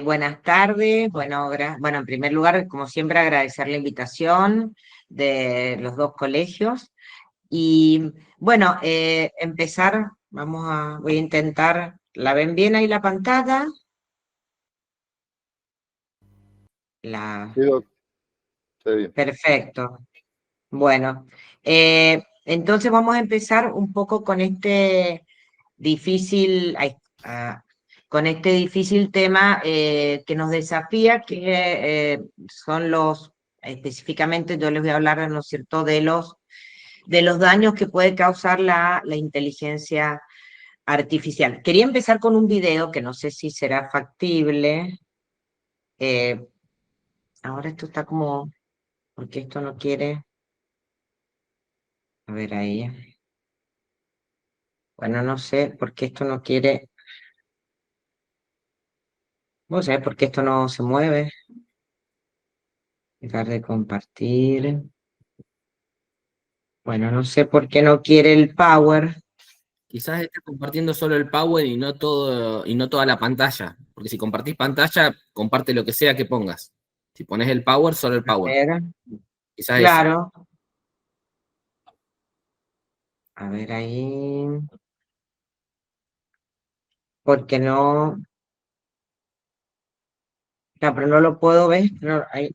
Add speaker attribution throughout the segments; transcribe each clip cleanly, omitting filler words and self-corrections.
Speaker 1: Buenas tardes. Bueno, en primer lugar, como siempre, agradecer la invitación de los dos colegios. Y bueno, empezar, voy a intentar, ¿la ven bien ahí la pantalla? La,
Speaker 2: Sí, Doc, está bien.
Speaker 1: perfecto. Bueno, entonces vamos a empezar un poco con este difícil, con este difícil tema que nos desafía, que son específicamente yo les voy a hablar, ¿no es cierto?, de los daños que puede causar la inteligencia artificial. Quería empezar con un video que no sé si será factible. eh, Ahora esto está como, porque esto no quiere, a ver ahí. Bueno, no sé por qué esto no quiere, no sé por qué esto no se mueve. Dejar de compartir. Bueno, no sé por qué no quiere el power.
Speaker 3: Quizás estés compartiendo solo el Power y no todo, y no toda la pantalla. Porque si compartís pantalla, comparte lo que sea que pongas. Si pones el Power, solo el
Speaker 1: A
Speaker 3: Power.
Speaker 1: ver,
Speaker 3: Quizás eso.
Speaker 1: claro. A ver ahí. Porque no. Claro, pero no lo puedo ver. No, ahí.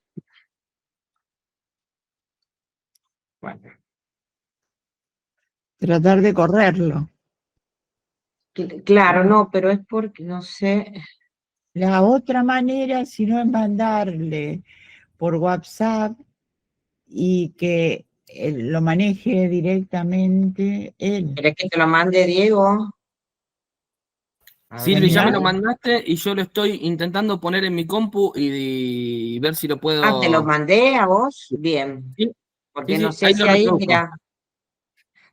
Speaker 1: Bueno.
Speaker 4: Tratar de correrlo.
Speaker 1: Claro, no, pero es porque no sé.
Speaker 4: La otra manera, si no, es mandarle por WhatsApp y que lo maneje directamente él.
Speaker 1: ¿Querés que te lo mande Diego? A
Speaker 3: Silvi,
Speaker 1: ver,
Speaker 3: ya me
Speaker 4: ¿Verdad?
Speaker 3: lo mandaste y yo lo estoy intentando poner en mi compu y ver si lo
Speaker 1: te lo
Speaker 3: puedo.
Speaker 1: mandé a vos. Bien.
Speaker 3: Sí, sí,
Speaker 1: Porque no
Speaker 3: sí,
Speaker 1: sé
Speaker 3: ahí
Speaker 1: si
Speaker 3: lo
Speaker 1: ahí,
Speaker 3: reproduzco.
Speaker 1: mira,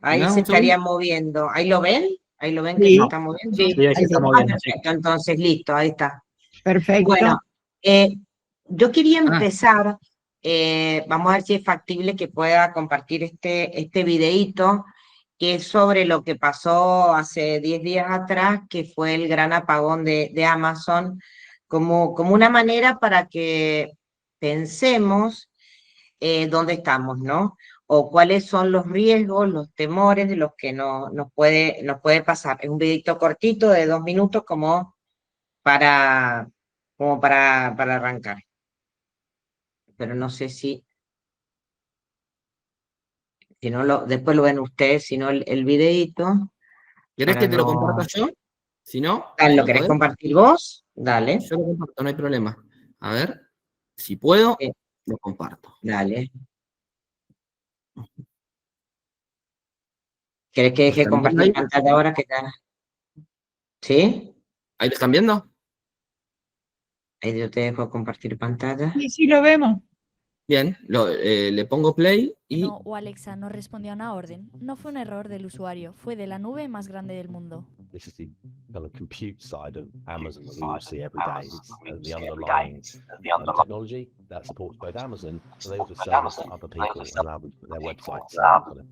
Speaker 3: ¿Me
Speaker 1: ahí
Speaker 3: das
Speaker 1: se
Speaker 3: un segundo?
Speaker 1: estaría moviendo. ¿Ahí lo ven? ¿Ahí lo ven que se
Speaker 4: Sí,
Speaker 1: está moviendo?
Speaker 4: sí,
Speaker 5: Sí, ahí se
Speaker 4: ahí
Speaker 5: está
Speaker 4: está.
Speaker 5: moviendo, sí.
Speaker 1: Perfecto, entonces listo, ahí está. Bueno,
Speaker 4: Perfecto.
Speaker 1: yo quería
Speaker 3: Ah,
Speaker 1: empezar, vamos a ver si es factible que pueda compartir este videíto, que es sobre lo que pasó hace 10 días atrás, que fue el gran apagón de Amazon, como una manera para que pensemos dónde estamos, ¿no? O cuáles son los riesgos, los temores de los que nos puede pasar. Es un videito cortito de 2 minutos para, para arrancar. Pero no sé si no después lo ven ustedes, si no el videíto,
Speaker 3: ¿querés
Speaker 1: para
Speaker 3: que te lo
Speaker 1: no.
Speaker 3: comparta yo? Si no,
Speaker 1: Dale,
Speaker 3: si
Speaker 1: ¿lo
Speaker 3: no
Speaker 1: querés
Speaker 3: podés,
Speaker 1: compartir vos? Dale.
Speaker 3: yo lo comparto, no hay problema. A ver, si puedo,
Speaker 1: Eh,
Speaker 3: lo comparto.
Speaker 1: Dale. ¿Querés que
Speaker 3: ¿Lo
Speaker 1: deje
Speaker 3: están viendo
Speaker 1: compartir
Speaker 3: ahí?
Speaker 1: pantalla ahora que está? ¿Sí?
Speaker 3: ¿Ahí lo están viendo?
Speaker 1: Ahí yo te dejo compartir pantalla.
Speaker 4: Sí, sí, lo vemos.
Speaker 3: Bien, le pongo play y
Speaker 6: No, o Alexa no respondió a una orden. No fue un error del usuario, fue de la nube más grande del mundo.
Speaker 7: This is the kind of compute side of Amazon that we all see every day. It's the underlying technology that supports both Amazon, but they also service other people and allow their websites.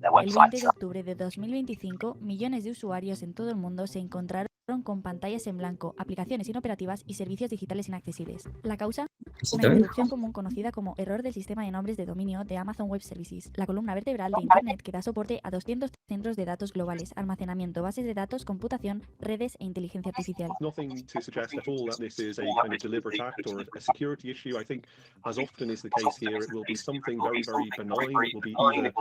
Speaker 6: El 20 de octubre de 2025, millones de usuarios en todo el mundo se encontraron con pantallas en blanco, aplicaciones inoperativas y servicios digitales inaccesibles. La causa, una interrupción común conocida como error del sistema de nombres de dominio de Amazon Web Services, la columna vertebral de Internet que da soporte a 200 centros de datos globales, almacenamiento, bases de datos, computación, redes e inteligencia artificial.
Speaker 8: Nothing to suggest at all that this is a kind of deliberate act or a security issue. I think, as often is the case here, it will be something very, very benign. It will be either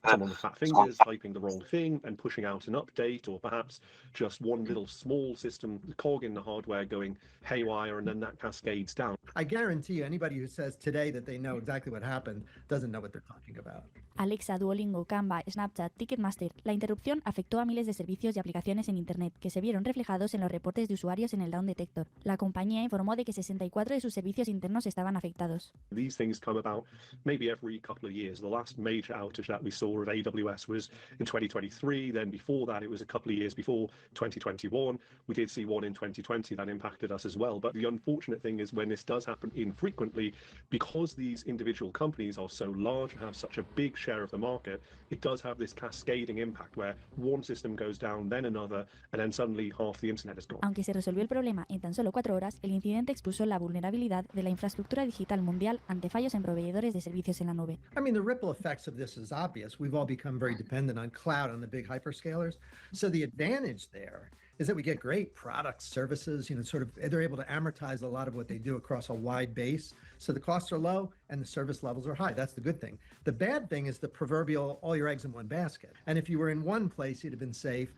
Speaker 8: someone with fat fingers typing the wrong thing and pushing out an update, or perhaps just one little small system cog in the hardware going haywire, and then that cascades down.
Speaker 9: I guarantee you, anybody who says today that they know exactly what happened doesn't know what they're talking about.
Speaker 6: Alexa, Duolingo, Canva, Snapchat, Ticketmaster. La interrupción afectó a miles de servicios y aplicaciones en Internet que se vieron reflejados en los reportes de usuarios en el Down Detector. La compañía informó de que 64 de sus servicios internos estaban afectados.
Speaker 8: These things come about maybe every couple of years. The last major outage that we saw of AWS was in 2023. Then before that, it was a couple of years before 2021. We did see one in 2020 that impacted us as well. But the unfortunate thing is when this does happen in frequently, because these individual companies are so large and have such a big share of the market, it does have this cascading impact where one system goes down, then another, and then suddenly half the internet is gone.
Speaker 6: Aunque se resolvió el problema en tan solo 4 horas, el incidente expuso la vulnerabilidad de la infraestructura digital mundial ante fallos en proveedores de servicios en la nube.
Speaker 9: I mean, the ripple effects of this is obvious. We've all become very dependent on cloud, on the big hyperscalers. So the advantage there is that we get great products, services, sort of, they're able to amortize a lot of what they do across a wide base. So the costs are low and the service levels are high. That's the good thing. The bad thing is the proverbial all your eggs in one basket. And if you were in one place, you'd have been safe.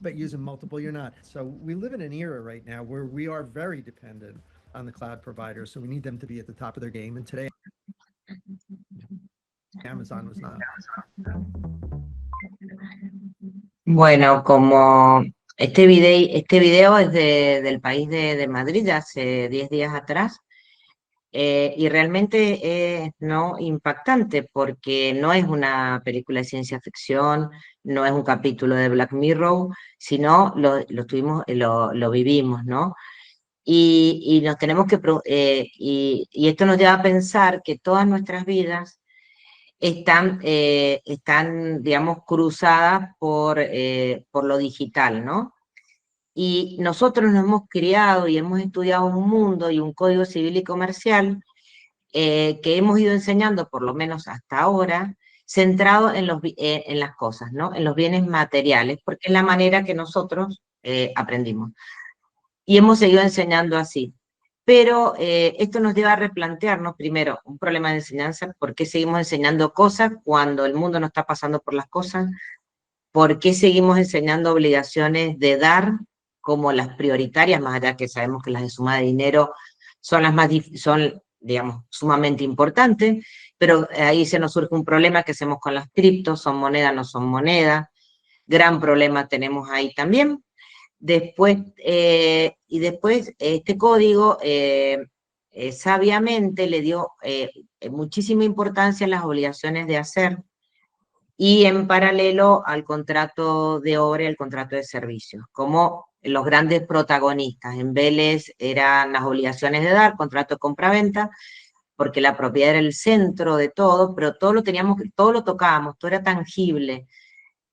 Speaker 9: But using multiple, you're not. So we live in an era right now where we are very dependent on the cloud providers. So we need them to be at the top of their game. And today, Amazon was not.
Speaker 1: Bueno, como este video es del país de Madrid, de hace 10 días atrás, y realmente es impactante porque no es una película de ciencia ficción, no es un capítulo de Black Mirror, sino lo vivimos, ¿no? Y nos tenemos que, y esto nos lleva a pensar que todas nuestras vidas están, digamos, cruzadas por lo digital, ¿no? Y nosotros nos hemos criado y hemos estudiado un mundo y un código civil y comercial que hemos ido enseñando, por lo menos hasta ahora, centrado en las cosas, ¿no? En los bienes materiales, porque es la manera que nosotros aprendimos. Y hemos seguido enseñando así. Pero esto nos lleva a replantearnos, primero, un problema de enseñanza: ¿por qué seguimos enseñando cosas cuando el mundo no está pasando por las cosas? ¿Por qué seguimos enseñando obligaciones de dar como las prioritarias, más allá que sabemos que las de suma de dinero son las más, digamos, sumamente importantes? Pero ahí se nos surge un problema: ¿qué hacemos con las criptos? ¿Son moneda, no son moneda? Gran problema tenemos ahí también. Después, este código sabiamente le dio muchísima importancia a las obligaciones de hacer y en paralelo al contrato de obra y al contrato de servicios, como los grandes protagonistas. En Vélez eran las obligaciones de dar, contrato de compraventa, porque la propiedad era el centro de todo, pero todo lo tocábamos, todo era tangible.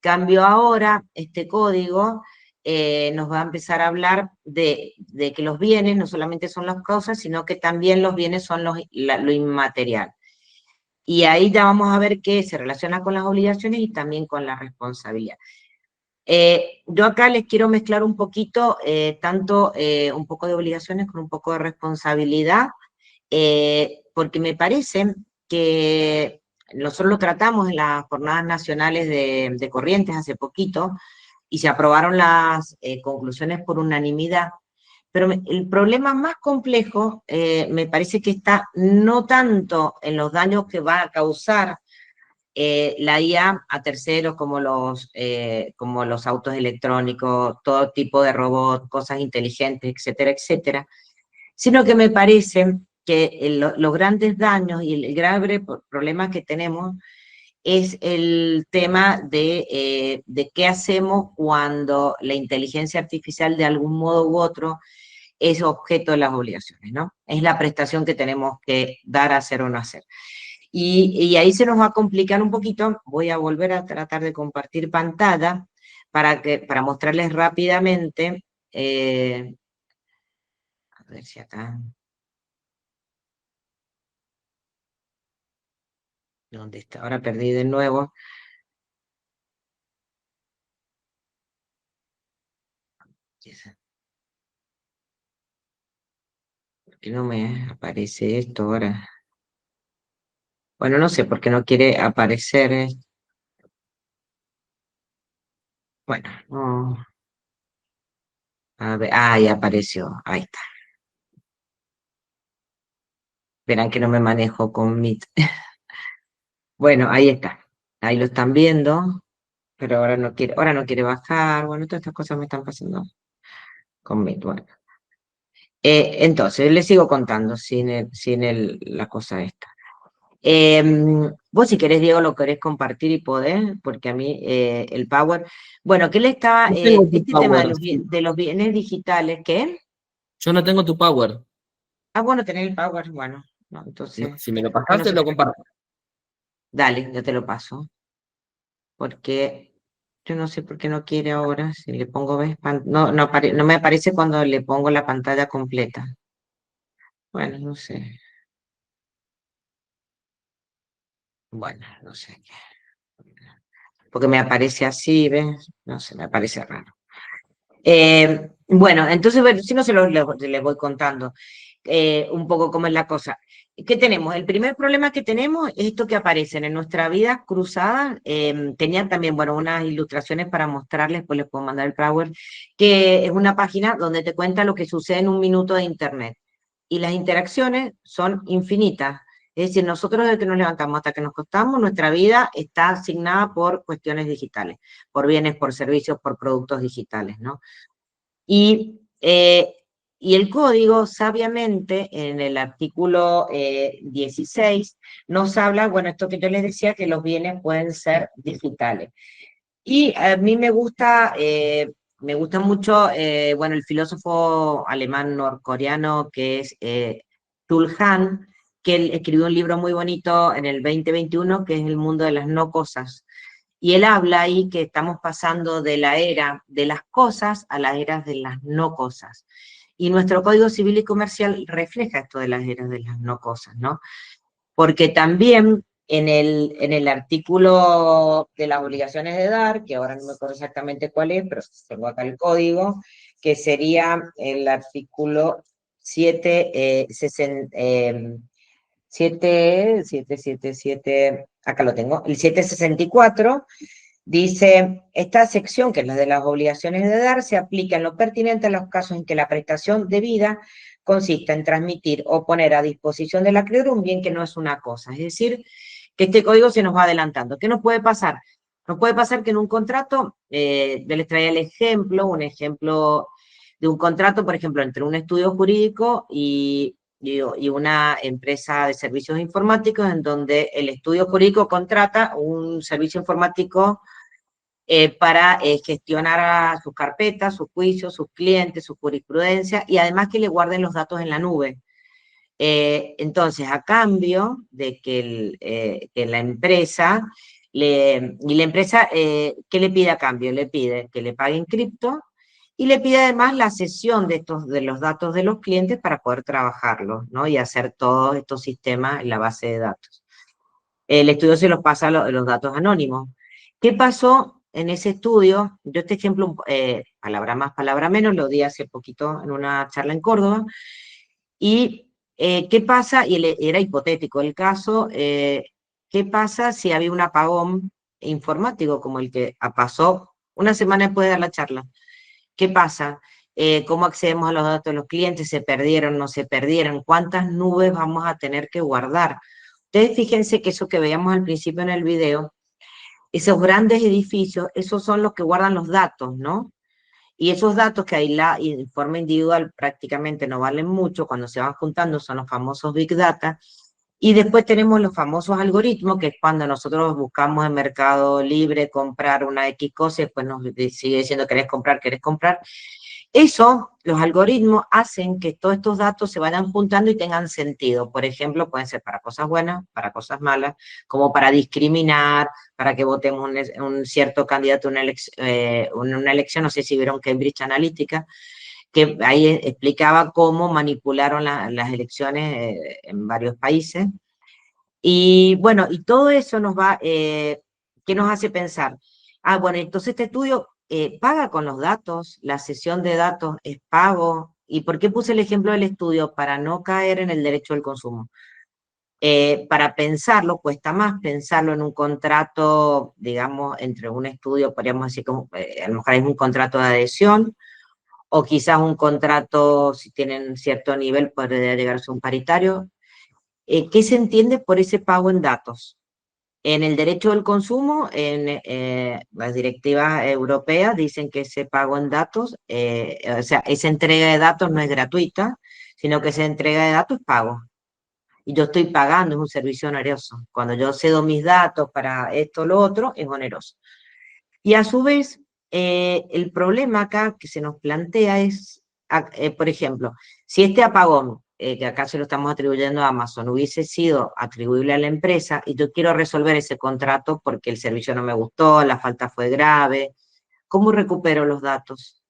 Speaker 1: Cambio ahora, este código nos va a empezar a hablar de que los bienes no solamente son las cosas, sino que también los bienes son lo inmaterial. Y ahí ya vamos a ver que se relaciona con las obligaciones y también con la responsabilidad. Yo acá les quiero mezclar un poquito, tanto un poco de obligaciones con un poco de responsabilidad, porque me parece que nosotros lo tratamos en las jornadas nacionales de Corrientes hace poquito, y se aprobaron las conclusiones por unanimidad, pero el problema más complejo me parece que está no tanto en los daños que va a causar la IA a terceros como los autos electrónicos, todo tipo de robots, cosas inteligentes, etcétera, etcétera, sino que me parece que los grandes daños y el grave problema que tenemos es el tema de qué hacemos cuando la inteligencia artificial de algún modo u otro es objeto de las obligaciones, ¿no? Es la prestación que tenemos que dar, hacer o no hacer. Y ahí se nos va a complicar un poquito. Voy a volver a tratar de compartir pantalla para mostrarles rápidamente. A ver si acá... ¿Dónde está? Ahora perdí de nuevo. ¿Por qué no me aparece esto ahora? Bueno, no sé por qué no quiere aparecer. Bueno, no. A ver, ahí apareció, ahí está. Verán que no me manejo con Meet. Bueno, ahí está. Ahí lo están viendo, pero ahora no quiere bajar. Bueno, todas estas cosas me están pasando con Meet. Bueno. Entonces, les sigo contando sin la cosa esta. Vos, si querés, Diego, lo querés compartir y podés, porque a mí el Power... Bueno, ¿qué le estaba... este tema de los bienes digitales, ¿qué?
Speaker 3: Yo no tengo tu Power.
Speaker 1: bueno, tener el Power, bueno, no, entonces...
Speaker 3: No, si me lo pasaste,
Speaker 1: sé.
Speaker 3: lo comparto.
Speaker 1: Dale, ya te lo paso. Porque yo no sé por qué no quiere ahora, si le pongo, ¿ves? No, no me aparece cuando le pongo la pantalla completa. Bueno, no sé. Bueno, no sé qué. Porque me aparece así, ¿ves? No sé, me parece raro. Bueno, entonces, bueno, si no les voy contando un poco cómo es la cosa. ¿Qué tenemos? El primer problema que tenemos es esto que aparecen en nuestra vida cruzada. Tenían también, bueno, unas ilustraciones para mostrarles, pues les puedo mandar el Power, que es una página donde te cuenta lo que sucede en un minuto de Internet. Y las interacciones son infinitas. Es decir, nosotros desde que nos levantamos hasta que nos acostamos, nuestra vida está asignada por cuestiones digitales, por bienes, por servicios, por productos digitales, ¿no? Y el código, sabiamente, en el artículo 16, nos habla, bueno, esto que yo les decía, que los bienes pueden ser digitales. Y a mí me gusta mucho, bueno, el filósofo alemán norcoreano que es Jules Han, que él escribió un libro muy bonito en el 2021, que es El mundo de las no cosas. Y él habla ahí que estamos pasando de la era de las cosas a la era de las no cosas. Y nuestro Código Civil y Comercial refleja esto de las eras de las no cosas, ¿no? Porque también en el artículo de las obligaciones de dar, que ahora no me acuerdo exactamente cuál es, pero tengo acá el código, que sería el artículo 777, acá lo tengo, el 764, dice, esta sección, que es la de las obligaciones de dar, se aplica en lo pertinente a los casos en que la prestación debida consiste en transmitir o poner a disposición del acreedor un bien que no es una cosa. Es decir, que este código se nos va adelantando. ¿Qué nos puede pasar? Nos puede pasar que en un contrato, yo les traía un ejemplo de un contrato, por ejemplo, entre un estudio jurídico y una empresa de servicios informáticos, en donde el estudio jurídico contrata un servicio informático para gestionar sus carpetas, sus juicios, sus clientes, su jurisprudencia, y además que le guarden los datos en la nube. Entonces, a cambio de que la empresa, ¿qué le pide a cambio? Le pide que le paguen cripto, y le pide además la cesión de los datos de los clientes para poder trabajarlos, ¿no? Y hacer todos estos sistemas en la base de datos. El estudio se los pasa los datos anónimos. ¿Qué pasó en ese estudio? Yo este ejemplo, palabra más, palabra menos, lo di hace poquito en una charla en Córdoba. Y ¿qué pasa? Y era hipotético el caso. ¿Qué pasa si había un apagón informático como el que pasó una semana después de dar la charla? ¿Qué pasa? ¿Cómo accedemos a los datos de los clientes? ¿Se perdieron? ¿No se perdieron? ¿Cuántas nubes vamos a tener que guardar? Ustedes fíjense que eso que veíamos al principio en el video, esos grandes edificios, esos son los que guardan los datos, ¿no? Y esos datos que hay en forma individual prácticamente no valen mucho, cuando se van juntando son los famosos Big Data. Y después tenemos los famosos algoritmos, que es cuando nosotros buscamos en Mercado Libre comprar una X cosa, y después nos sigue diciendo querés comprar. Eso, los algoritmos hacen que todos estos datos se vayan juntando y tengan sentido. Por ejemplo, pueden ser para cosas buenas, para cosas malas, como para discriminar, para que votemos un cierto candidato en una elección. No sé si vieron Cambridge Analytica, que ahí explicaba cómo manipularon las elecciones en varios países. Y bueno, y todo eso ¿qué nos hace pensar? Bueno, entonces este estudio paga con los datos, la cesión de datos es pago. ¿Y por qué puse el ejemplo del estudio? Para no caer en el derecho del consumo. Para pensarlo, cuesta más pensarlo en un contrato, digamos, entre un estudio, podríamos decir, a lo mejor es un contrato de adhesión, o quizás un contrato, si tienen cierto nivel, podría llegarse a un paritario. ¿Qué se entiende por ese pago en datos? En el derecho del consumo, en las directivas europeas dicen que ese pago en datos, o sea, esa entrega de datos no es gratuita, sino que esa entrega de datos es pago. Y yo estoy pagando, es un servicio oneroso. Cuando yo cedo mis datos para esto o lo otro, es oneroso. Y a su vez, el problema acá que se nos plantea es, por ejemplo, si este apagón que acá se lo estamos atribuyendo a Amazon, hubiese sido atribuible a la empresa y yo quiero resolver ese contrato porque el servicio no me gustó, la falta fue grave, ¿cómo recupero los datos?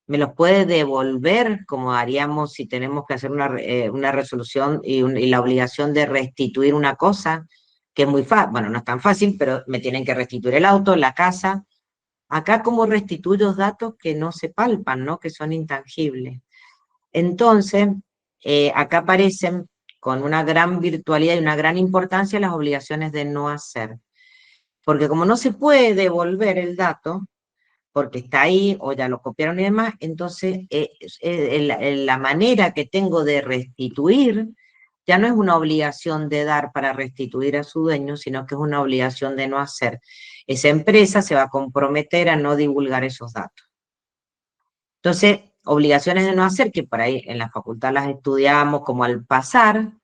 Speaker 1: ¿Me los puede devolver como haríamos si tenemos que hacer una resolución y la obligación de restituir una cosa? Que es muy fácil, bueno, no es tan fácil, pero me tienen que restituir el auto, la casa. Acá, ¿cómo restituyo datos que no se palpan, ¿no? Que son intangibles? Entonces, acá aparecen con una gran virtualidad y una gran importancia las obligaciones de no hacer. Porque como no se puede devolver el dato, porque está ahí o ya lo copiaron y demás, entonces la manera que tengo de restituir ya no es una obligación de dar para restituir a su dueño, sino que es una obligación de no hacer. Esa empresa se va a comprometer a no divulgar esos datos. Entonces, obligaciones de no hacer, que por ahí en la facultad las estudiamos como al pasar,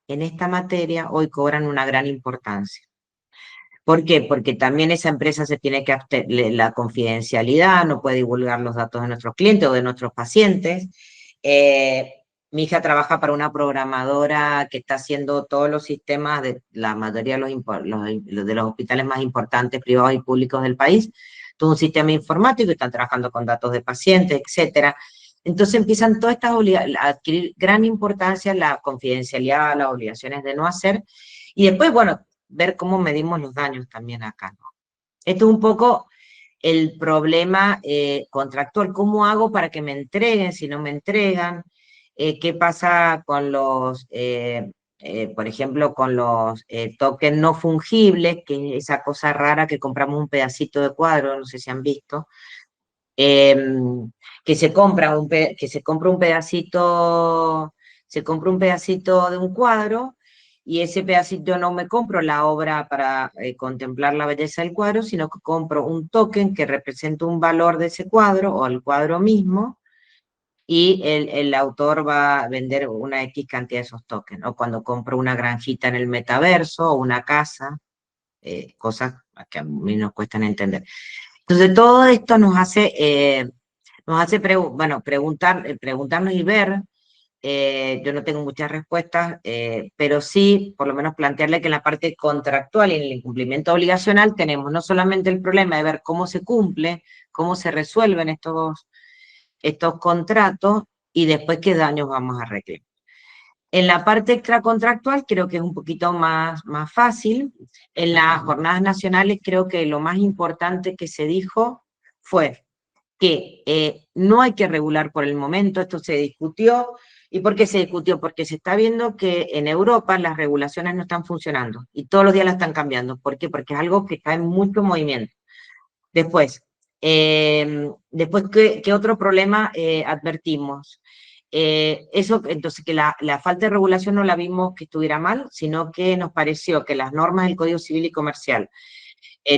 Speaker 1: en esta materia hoy cobran una gran importancia. ¿Por qué? Porque también esa empresa se tiene que la confidencialidad, no puede divulgar los datos de nuestros clientes o de nuestros pacientes. Mi hija trabaja para una programadora que está haciendo todos los sistemas de la mayoría de los hospitales más importantes, privados y públicos del país, todo un sistema informático y están trabajando con datos de pacientes, etcétera. Entonces empiezan todas estas a adquirir gran importancia la confidencialidad, las obligaciones de no hacer, y después, bueno, ver cómo medimos los daños también acá, ¿no? Esto es un poco el problema contractual. ¿Cómo hago para que me entreguen si no me entregan? ¿Qué pasa con los, por ejemplo, con los tokens no fungibles, que es esa cosa rara que compramos un pedacito de cuadro, no sé si han visto, que se compra un pedacito, de un cuadro, y ese pedacito yo no me compro la obra para contemplar la belleza del cuadro, sino que compro un token que representa un valor de ese cuadro o el cuadro mismo, y el autor va a vender una X cantidad de esos tokens, o cuando compro una granjita en el metaverso o una casa, cosas que a mí nos cuestan entender. Entonces todo esto nos hace preguntarnos y ver. Yo no tengo muchas respuestas, pero sí, por lo menos plantearle que en la parte contractual y en el incumplimiento obligacional tenemos no solamente el problema de ver cómo se cumple, cómo se resuelven estos contratos y después qué daños vamos a reclamar. En la parte extracontractual creo que es un poquito más fácil. En las jornadas nacionales creo que lo más importante que se dijo fue que no hay que regular por el momento. Esto se discutió. ¿Y por qué se discutió? Porque se está viendo que en Europa las regulaciones no están funcionando y todos los días las están cambiando. ¿Por qué? Porque es algo que está en mucho movimiento. Después, ¿qué otro problema advertimos? Entonces, que la falta de regulación no la vimos que estuviera mal, sino que nos pareció que las normas del Código Civil y Comercial,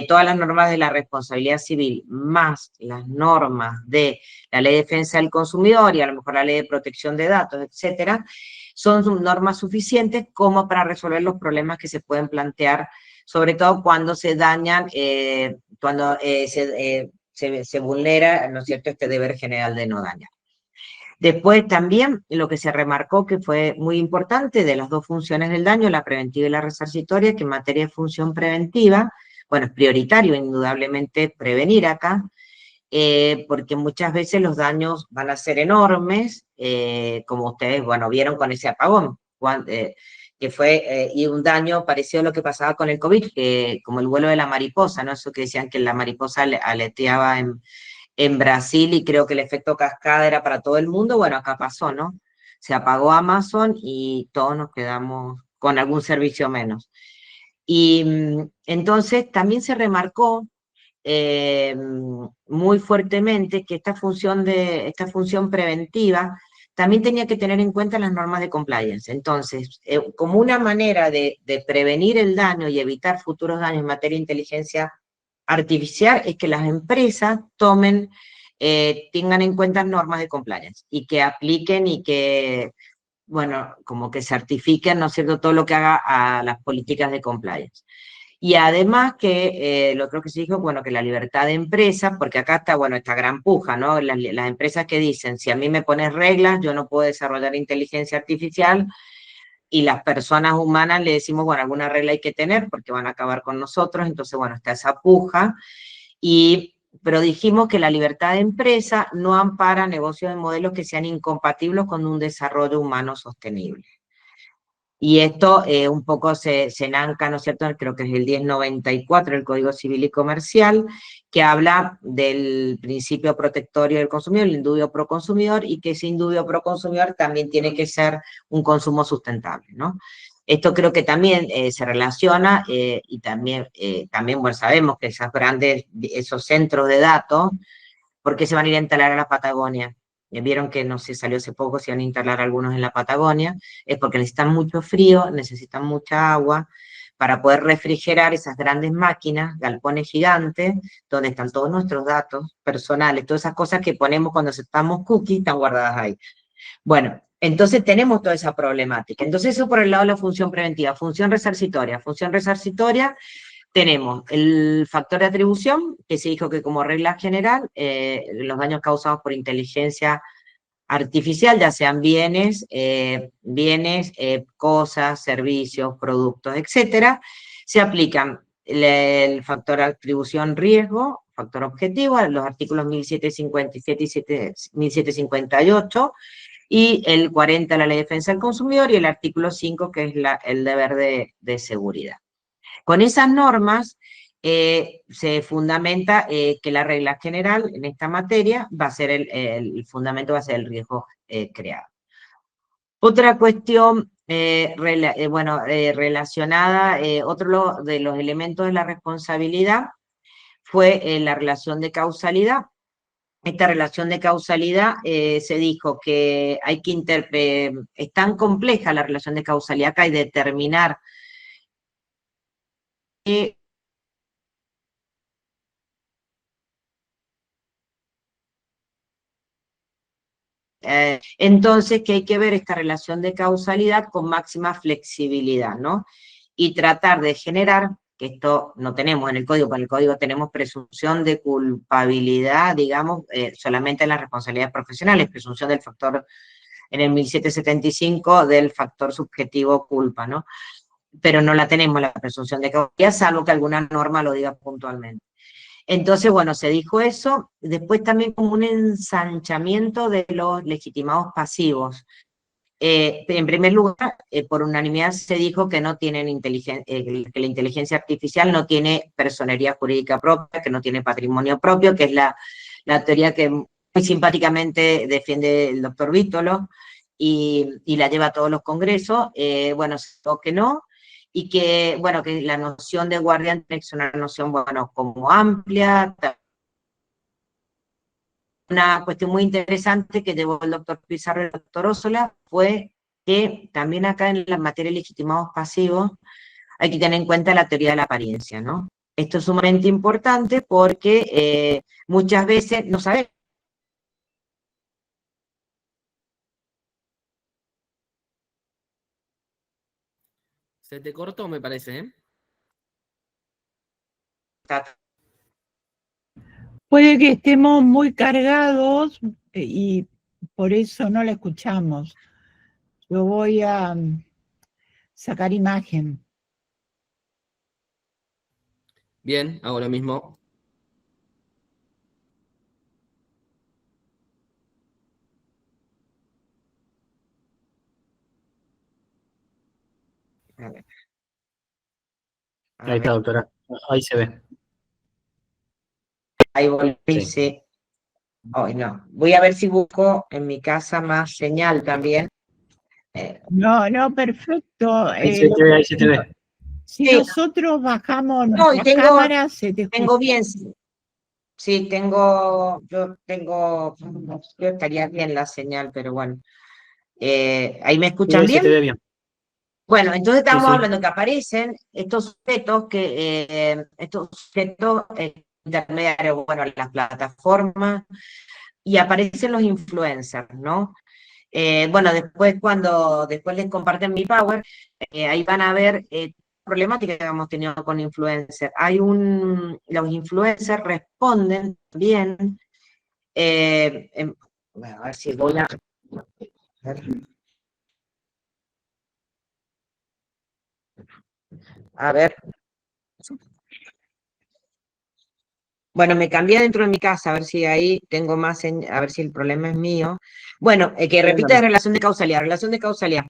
Speaker 1: todas las normas de la responsabilidad civil, más las normas de la Ley de Defensa del Consumidor y a lo mejor la Ley de Protección de Datos, etcétera, son normas suficientes como para resolver los problemas que se pueden plantear, sobre todo cuando se dañan, cuando se vulnera, ¿no es cierto?, este deber general de no dañar. Después también lo que se remarcó que fue muy importante de las dos funciones del daño, la preventiva y la resarcitoria, que en materia de función preventiva, bueno, es prioritario indudablemente prevenir acá, porque muchas veces los daños van a ser enormes, como ustedes, bueno, vieron con ese apagón, que fue y un daño parecido a lo que pasaba con el COVID, como el vuelo de la mariposa, ¿no? Eso que decían que la mariposa aleteaba en Brasil y creo que el efecto cascada era para todo el mundo. Bueno, acá pasó, ¿no? Se apagó Amazon y todos nos quedamos con algún servicio menos. Y entonces también se remarcó muy fuertemente que esta función preventiva también tenía que tener en cuenta las normas de compliance. Entonces, como una manera de prevenir el daño y evitar futuros daños en materia de inteligencia artificial, es que las empresas tengan en cuenta normas de compliance y que apliquen y que, bueno, como que certifiquen, ¿no es cierto?, todo lo que haga a las políticas de compliance. Y además que lo otro que se dijo, bueno, que la libertad de empresa, porque acá está, bueno, esta gran puja, ¿no? Las empresas que dicen, si a mí me pones reglas, yo no puedo desarrollar inteligencia artificial, y las personas humanas le decimos, bueno, alguna regla hay que tener porque van a acabar con nosotros, entonces, bueno, está esa puja, pero dijimos que la libertad de empresa no ampara negocios de modelos que sean incompatibles con un desarrollo humano sostenible. Y esto un poco se enanca, ¿no es cierto?, creo que es el 1094 del Código Civil y Comercial, que habla del principio protectorio del consumidor, el indubio pro consumidor, y que ese indubio pro consumidor también tiene que ser un consumo sustentable, ¿no? Esto creo que también se relaciona y también, bueno, sabemos que esos centros de datos, ¿por qué se van a ir a instalar a la Patagonia? Vieron que, no sé, salió hace poco, se van a instalar algunos en la Patagonia, es porque necesitan mucho frío, necesitan mucha agua, para poder refrigerar esas grandes máquinas, galpones gigantes, donde están todos nuestros datos personales, todas esas cosas que ponemos cuando aceptamos cookies, están guardadas ahí. Bueno, entonces tenemos toda esa problemática. Entonces eso por el lado de la función preventiva. Función resarcitoria. Función resarcitoria, tenemos el factor de atribución, que se dijo que como regla general, los daños causados por inteligencia artificial, ya sean bienes, cosas, servicios, productos, etcétera, se aplican el factor de atribución riesgo, factor objetivo, los artículos 1757 y 1758, y el 40 de la Ley de Defensa del Consumidor, y el artículo 5, que es el deber de seguridad. Con esas normas se fundamenta que la regla general en esta materia va a ser el fundamento, va a ser el riesgo creado. Otra cuestión relacionada, otro de los elementos de la responsabilidad fue la relación de causalidad. Esta relación de causalidad se dijo que hay que es tan compleja la relación de causalidad que hay que determinar entonces que hay que ver esta relación de causalidad con máxima flexibilidad, ¿no? Y tratar de generar, que esto no tenemos en el código, porque en el código tenemos presunción de culpabilidad, digamos, solamente en las responsabilidades profesionales, presunción del factor, en el 1775, del factor subjetivo culpa, ¿no? Pero no la tenemos la presunción de causalidad, salvo que alguna norma lo diga puntualmente. Entonces, bueno, se dijo eso. Después también como un ensanchamiento de los legitimados pasivos. En primer lugar, por unanimidad se dijo que no tienen que la inteligencia artificial no tiene personería jurídica propia, que no tiene patrimonio propio, que es la teoría que muy simpáticamente defiende el doctor Vítolo y la lleva a todos los congresos. Bueno, se dijo que no, y que, bueno, que la noción de guardián tiene que ser una noción, bueno, como amplia. Una cuestión muy interesante que llevó el doctor Pizarro y el doctor Ossola fue que también acá en la materia de legitimados pasivos hay que tener en cuenta la teoría de la apariencia, ¿no? Esto es sumamente importante porque muchas veces no sabemos.
Speaker 3: Se te cortó, me parece, ¿eh?
Speaker 4: Puede que estemos muy cargados y por eso no la escuchamos. Yo voy a sacar imagen.
Speaker 3: Bien, ahora mismo.
Speaker 1: A ver.
Speaker 5: Ahí está, doctora. Ahí se ve.
Speaker 1: Ahí volví, sí. Hoy no. Voy a ver si busco en mi casa más señal también.
Speaker 4: No, perfecto.
Speaker 5: Ahí se te ve, ahí se te ve.
Speaker 4: Si
Speaker 1: Sí.
Speaker 4: nosotros bajamos
Speaker 1: No, y
Speaker 4: nuestras cámaras, se te escucha.
Speaker 1: tengo bien. Sí, yo estaría bien la señal, pero bueno. ¿Ahí me escuchan
Speaker 5: Sí,
Speaker 1: bien?
Speaker 5: se te ve bien.
Speaker 1: Bueno, entonces estamos
Speaker 5: Sí.
Speaker 1: hablando que aparecen estos sujetos intermediarios, bueno, en las plataformas, y aparecen los influencers, ¿no? Bueno, después les comparten mi Power, ahí van a ver problemática que hemos tenido con influencers. Los influencers responden bien, bueno, a ver si voy a ver. A ver. Bueno, me cambié dentro de mi casa, a ver si ahí tengo más, a ver si el problema es mío. Bueno, que repita relación de causalidad,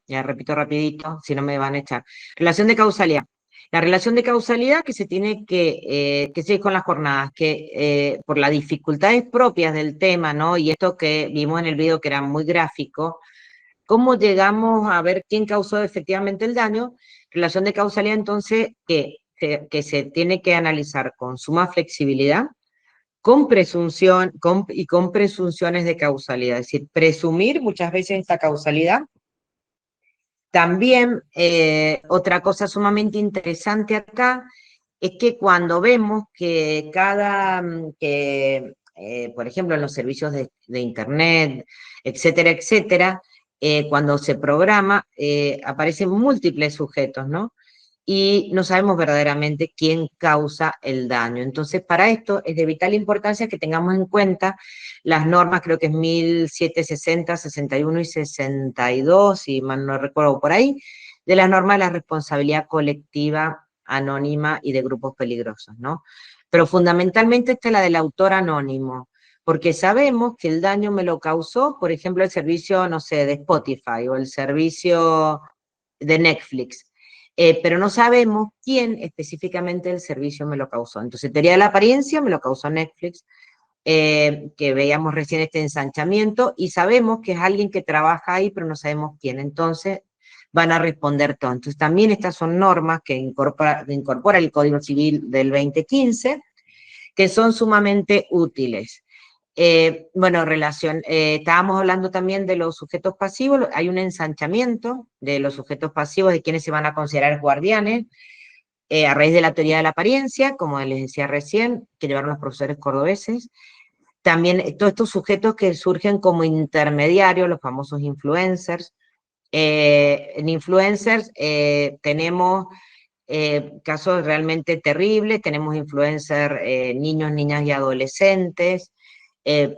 Speaker 1: ya repito rapidito, si no me van a echar. Relación de causalidad. La relación de causalidad que se tiene que seguir con las jornadas, que por las dificultades propias del tema, ¿no? Y esto que vimos en el video que era muy gráfico, ¿cómo llegamos a ver quién causó efectivamente el daño? Relación de causalidad, entonces, que se tiene que analizar con suma flexibilidad, con presunción y con presunciones de causalidad, es decir, presumir muchas veces esta causalidad. También otra cosa sumamente interesante acá es que cuando vemos que por ejemplo, en los servicios de Internet, etcétera, etcétera, cuando se programa, aparecen múltiples sujetos, ¿no? Y no sabemos verdaderamente quién causa el daño. Entonces, para esto es de vital importancia que tengamos en cuenta las normas, creo que es 1760, 61 y 62, si mal no recuerdo por ahí, de las normas de la responsabilidad colectiva, anónima y de grupos peligrosos, ¿no? Pero fundamentalmente esta es la del autor anónimo, porque sabemos que el daño me lo causó, por ejemplo, el servicio, no sé, de Spotify o el servicio de Netflix. Pero no sabemos quién específicamente el servicio me lo causó. Entonces, teoría de la apariencia me lo causó Netflix, que veíamos recién este ensanchamiento, y sabemos que es alguien que trabaja ahí, pero no sabemos quién. Entonces, van a responder todo. Entonces, también estas son normas que incorpora el Código Civil del 2015, que son sumamente útiles. Bueno, estábamos hablando también de los sujetos pasivos, hay un ensanchamiento de los sujetos pasivos, de quienes se van a considerar guardianes, a raíz de la teoría de la apariencia, como les decía recién, que llevaron los profesores cordobeses. También todos estos sujetos que surgen como intermediarios, los famosos influencers. En influencers tenemos casos realmente terribles, tenemos influencers niños, niñas y adolescentes,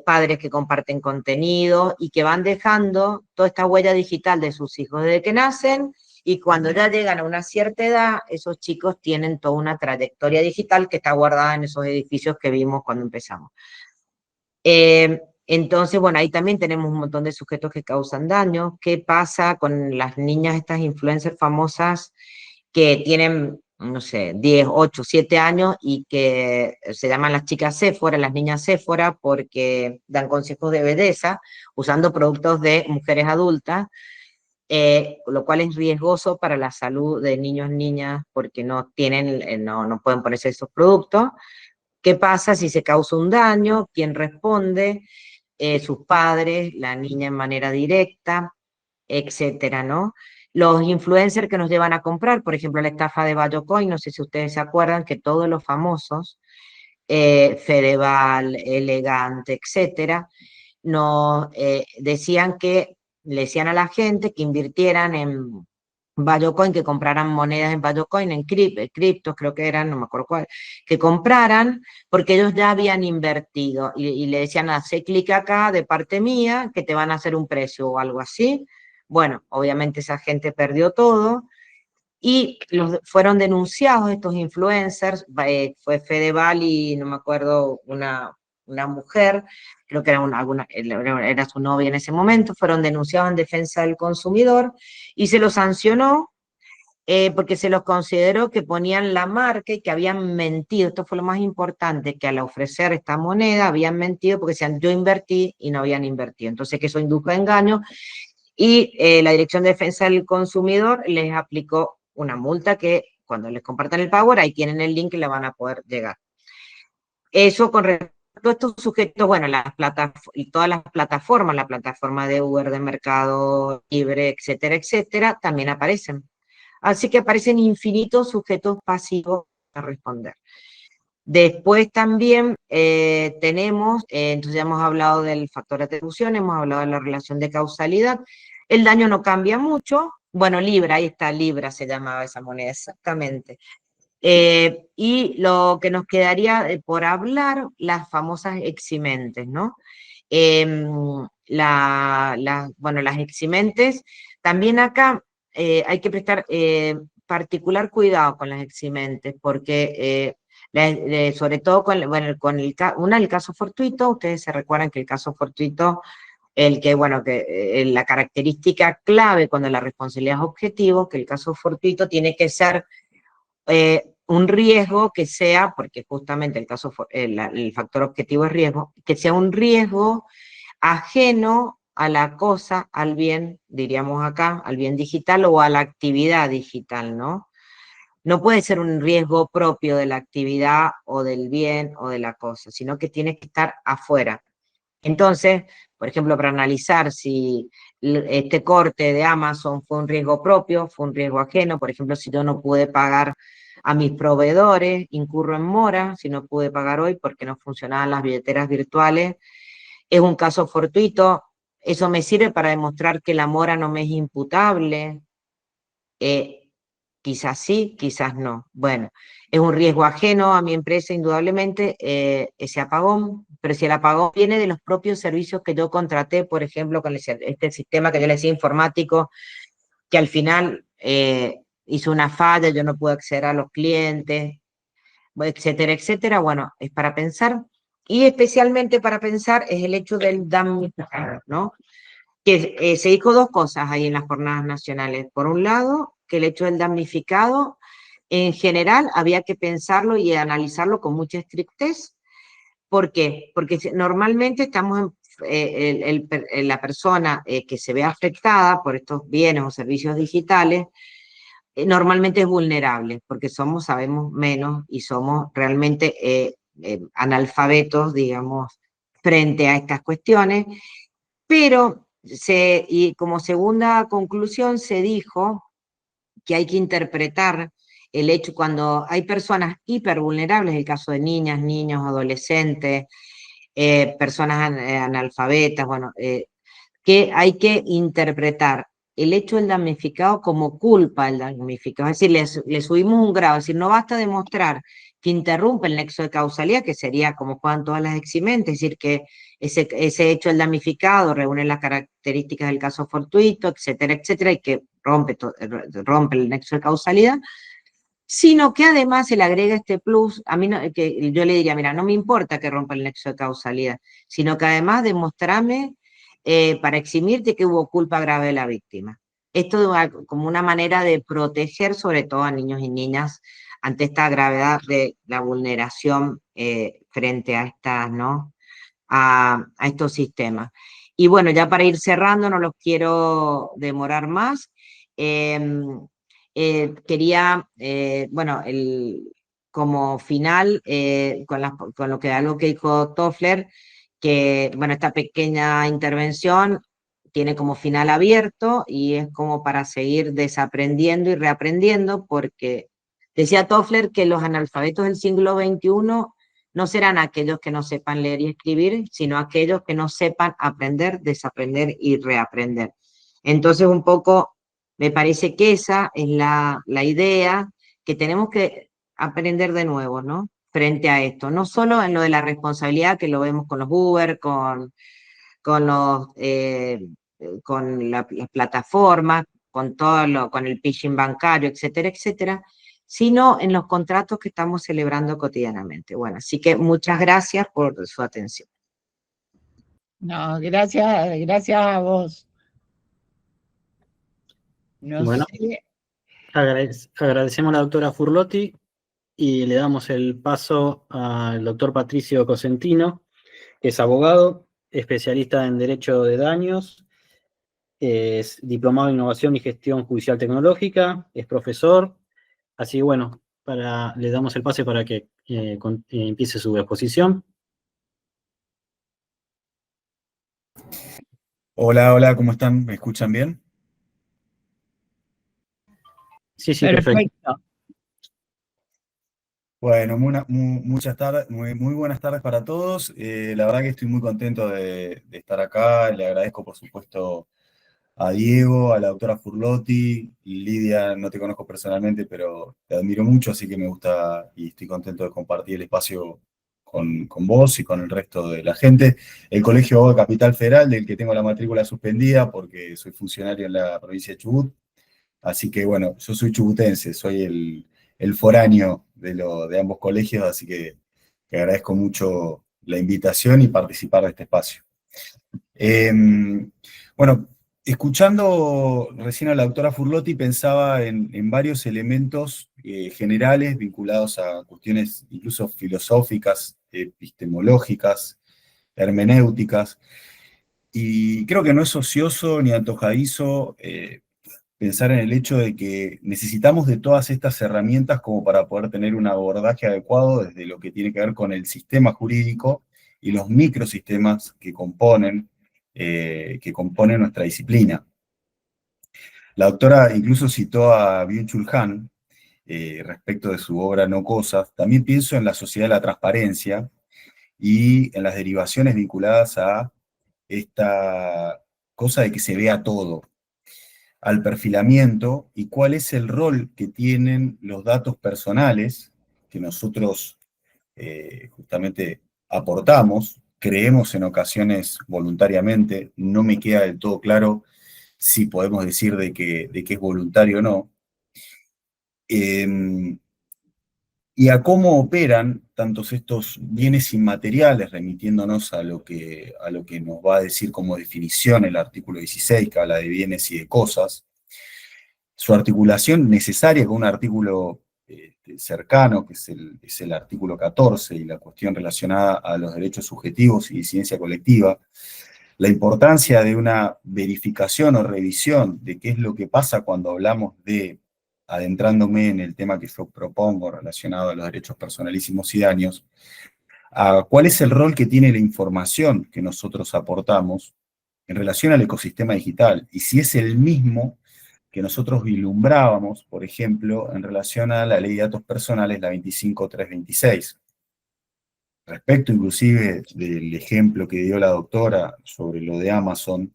Speaker 1: padres que comparten contenido y que van dejando toda esta huella digital de sus hijos desde que nacen, y cuando ya llegan a una cierta edad, esos chicos tienen toda una trayectoria digital que está guardada en esos edificios que vimos cuando empezamos. Entonces, bueno, ahí también tenemos un montón de sujetos que causan daño. ¿Qué pasa con las niñas, estas influencers famosas que tienen, no sé, 10, 8, 7 años y que se llaman las chicas Sephora, las niñas Sephora, porque dan consejos de belleza usando productos de mujeres adultas, lo cual es riesgoso para la salud de niños, niñas, porque no pueden ponerse esos productos? ¿Qué pasa si se causa un daño? ¿Quién responde? Sus padres, la niña en manera directa, etcétera, ¿no? Los influencers que nos llevan a comprar, por ejemplo, la estafa de Bayocoin, no sé si ustedes se acuerdan que todos los famosos, Fedeval, Elegante, etcétera, nos decían que, le decían a la gente que invirtieran en Bayocoin, que compraran monedas en Bayocoin, en criptos, creo que eran, no me acuerdo cuál, que compraran, porque ellos ya habían invertido, y le decían, hace clic acá de parte mía, que te van a hacer un precio o algo así. Bueno, obviamente esa gente perdió todo, y fueron denunciados estos influencers, fue Fedeval y no me acuerdo, una mujer, creo que era su novia en ese momento, fueron denunciados en defensa del consumidor y se los sancionó porque se los consideró que ponían la marca y que habían mentido. Esto fue lo más importante, que al ofrecer esta moneda habían mentido porque decían yo invertí y no habían invertido. Entonces que eso indujo a engaño, y la Dirección de Defensa del Consumidor les aplicó una multa que cuando les compartan el Power, ahí tienen el link y le van a poder llegar. Eso con respecto a estos sujetos, bueno, todas las plataformas, la plataforma de Uber, de Mercado Libre, etcétera, etcétera, también aparecen. Así que aparecen infinitos sujetos pasivos a responder. Después también tenemos, entonces ya hemos hablado del factor de atribución, hemos hablado de la relación de causalidad. El daño no cambia mucho, bueno, Libra, ahí está, Libra se llamaba esa moneda, exactamente. Y lo que nos quedaría por hablar, las famosas eximentes, ¿no? Bueno, las eximentes, también acá hay que prestar particular cuidado con las eximentes, porque sobre todo con el caso fortuito, ustedes se recuerdan que el caso fortuito, la característica clave cuando la responsabilidad es objetivo, que el caso fortuito tiene que ser un riesgo que sea, porque justamente el factor objetivo es riesgo, que sea un riesgo ajeno a la cosa, al bien, diríamos acá, al bien digital o a la actividad digital, ¿no? No puede ser un riesgo propio de la actividad o del bien o de la cosa, sino que tiene que estar afuera. Entonces, por ejemplo, para analizar si este corte de Amazon fue un riesgo propio, fue un riesgo ajeno, por ejemplo, si yo no pude pagar a mis proveedores, incurro en mora, si no pude pagar hoy porque no funcionaban las billeteras virtuales, es un caso fortuito, eso me sirve para demostrar que la mora no me es imputable, quizás sí, quizás no. Bueno, es un riesgo ajeno a mi empresa, indudablemente, ese apagón, pero si el apagón viene de los propios servicios que yo contraté, por ejemplo, con este sistema que yo le decía informático, que al final hizo una falla, yo no pude acceder a los clientes, etcétera, etcétera, bueno, es para pensar. Y especialmente para pensar es el hecho del damnificado, ¿no? Que se dijo dos cosas ahí en las jornadas nacionales. Por un lado, que el hecho del damnificado, en general, había que pensarlo y analizarlo con mucha estrictez. ¿Por qué? Porque normalmente estamos la persona que se ve afectada por estos bienes o servicios digitales, normalmente es vulnerable, porque sabemos menos y somos realmente analfabetos, digamos, frente a estas cuestiones, pero y como segunda conclusión se dijo que hay que interpretar el hecho cuando hay personas hipervulnerables, el caso de niñas, niños, adolescentes, personas analfabetas, bueno, que hay que interpretar el hecho del damnificado como culpa del damnificado, es decir, le subimos un grado, es decir, no basta demostrar que interrumpe el nexo de causalidad, que sería como juegan todas las eximentes, es decir, que ese hecho del damnificado reúne las características del caso fortuito, etcétera, etcétera, y que rompe el nexo de causalidad, sino que además se le agrega este plus, a mí que yo le diría, mira, no me importa que rompa el nexo de causalidad, sino que además demostrame para eximirte que hubo culpa grave de la víctima. Esto como una manera de proteger sobre todo a niños y niñas ante esta gravedad de la vulneración frente a estas, ¿no? a estos sistemas. Y bueno, ya para ir cerrando, no los quiero demorar más. Quería, bueno, como final, con algo que dijo Toffler, que, bueno, esta pequeña intervención tiene como final abierto y es como para seguir desaprendiendo y reaprendiendo, porque decía Toffler que los analfabetos del siglo XXI no serán aquellos que no sepan leer y escribir, sino aquellos que no sepan aprender, desaprender y reaprender. Entonces, un poco, me parece que esa es la idea, que tenemos que aprender de nuevo, ¿no? Frente a esto, no solo en lo de la responsabilidad, que lo vemos con los Uber, con las plataformas, con el phishing bancario, etcétera, etcétera, sino en los contratos que estamos celebrando cotidianamente. Bueno, así que muchas gracias por su atención.
Speaker 4: No, gracias a vos. No
Speaker 5: Bueno,
Speaker 4: sé.
Speaker 5: agradecemos a la doctora Furlotti y le damos el paso al doctor Patricio Cosentino, que es abogado, especialista en Derecho de Daños, es diplomado en Innovación y Gestión Judicial Tecnológica, es profesor, así que bueno, le damos el pase para que empiece su exposición.
Speaker 10: Hola, hola, ¿cómo están? ¿Me escuchan bien?
Speaker 5: Sí, perfecto.
Speaker 10: Bueno, muchas tardes, muy buenas tardes para todos. La verdad que estoy muy contento de estar acá. Le agradezco, por supuesto, a Diego, a la doctora Furlotti. Lidia, no te conozco personalmente, pero te admiro mucho, así que me gusta y estoy contento de compartir el espacio con vos y con el resto de la gente. El Colegio de Abogados de Capital Federal, del que tengo la matrícula suspendida porque soy funcionario en la provincia de Chubut. Así que bueno, yo soy chubutense, soy el foráneo de ambos colegios, así que agradezco mucho la invitación y participar de este espacio. Bueno, escuchando recién a la doctora Furlotti, pensaba en varios elementos generales vinculados a cuestiones incluso filosóficas, epistemológicas, hermenéuticas, y creo que no es ocioso ni antojadizo pensar en el hecho de que necesitamos de todas estas herramientas como para poder tener un abordaje adecuado desde lo que tiene que ver con el sistema jurídico y los microsistemas que componen nuestra disciplina. La doctora incluso citó a Byung-Chul Han respecto de su obra No Cosas. También pienso en la sociedad de la transparencia y en las derivaciones vinculadas a esta cosa de que se vea todo, al perfilamiento y cuál es el rol que tienen los datos personales que nosotros justamente aportamos, creemos en ocasiones voluntariamente, no me queda del todo claro si podemos decir de que es voluntario o no, y a cómo operan tantos estos bienes inmateriales, remitiéndonos a lo que nos va a decir como definición el artículo 16, que habla de bienes y de cosas, su articulación necesaria con un artículo cercano, que es el artículo 14, y la cuestión relacionada a los derechos subjetivos y disidencia colectiva, la importancia de una verificación o revisión de qué es lo que pasa cuando hablamos de, adentrándome en el tema que yo propongo relacionado a los derechos personalísimos y daños, a cuál es el rol que tiene la información que nosotros aportamos en relación al ecosistema digital, y si es el mismo que nosotros vislumbrábamos, por ejemplo, en relación a la Ley de Datos Personales, la 25326. Respecto inclusive del ejemplo que dio la doctora sobre lo de Amazon,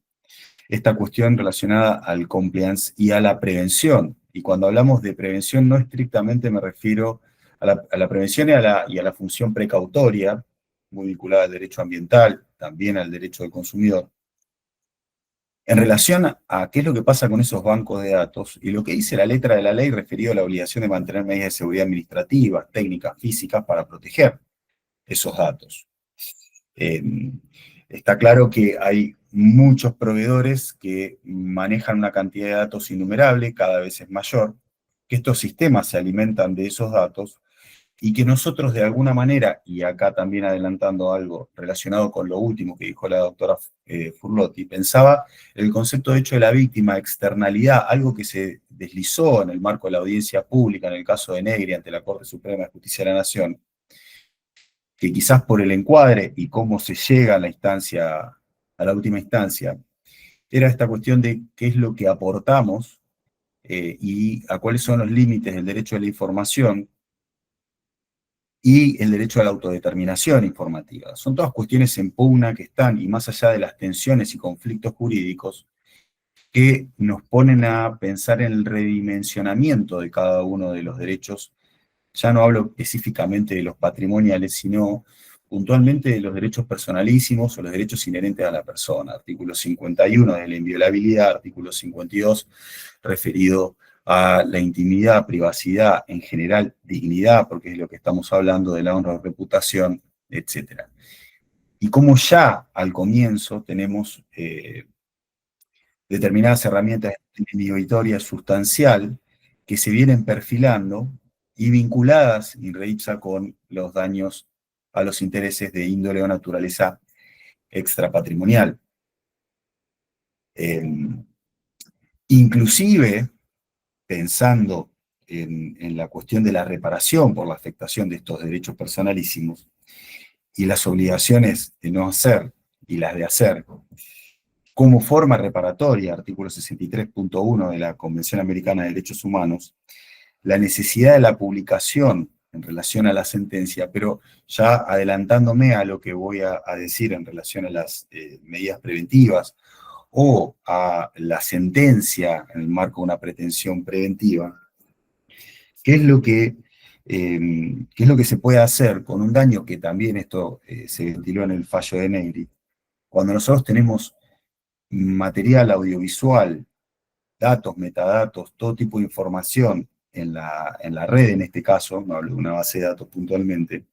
Speaker 10: esta cuestión relacionada al compliance y a la prevención. Y cuando hablamos de prevención, no estrictamente me refiero a la prevención y a la función precautoria, muy vinculada al derecho ambiental, también al derecho del consumidor, en relación a qué es lo que pasa con esos bancos de datos y lo que dice la letra de la ley referido a la obligación de mantener medidas de seguridad administrativas, técnicas, físicas para proteger esos datos. Está claro que hay muchos proveedores que manejan una cantidad de datos innumerable, cada vez es mayor, que estos sistemas se alimentan de esos datos y que nosotros de alguna manera, y acá también adelantando algo relacionado con lo último que dijo la doctora Furlotti, pensaba el concepto de hecho de la víctima, externalidad, algo que se deslizó en el marco de la audiencia pública en el caso de Negri ante la Corte Suprema de Justicia de la Nación, que quizás por el encuadre y cómo se llega a la última instancia, era esta cuestión de qué es lo que aportamos y a cuáles son los límites del derecho a la información y el derecho a la autodeterminación informativa. Son todas cuestiones en pugna que están, y más allá de las tensiones y conflictos jurídicos, que nos ponen a pensar en el redimensionamiento de cada uno de los derechos. Ya no hablo específicamente de los patrimoniales, sino puntualmente de los derechos personalísimos o los derechos inherentes a la persona. Artículo 51 de la inviolabilidad, artículo 52 referido a la intimidad, privacidad, en general dignidad, porque es lo que estamos hablando de la honra, reputación, etc. Y como ya al comienzo tenemos determinadas herramientas de inhibitoria sustancial que se vienen perfilando y vinculadas in re ipsa con los daños a los intereses de índole o naturaleza extrapatrimonial. Inclusive, pensando en la cuestión de la reparación por la afectación de estos derechos personalísimos y las obligaciones de no hacer y las de hacer, como forma reparatoria, artículo 63.1 de la Convención Americana de Derechos Humanos, la necesidad de la publicación en relación a la sentencia, pero ya adelantándome a lo que voy a decir en relación a las medidas preventivas o a la sentencia en el marco de una pretensión preventiva, ¿qué es lo que se puede hacer con un daño que también esto se ventiló en el fallo de Negri? Cuando nosotros tenemos material audiovisual, datos, metadatos, todo tipo de información en la red, en este caso, no hablo de una base de datos puntualmente,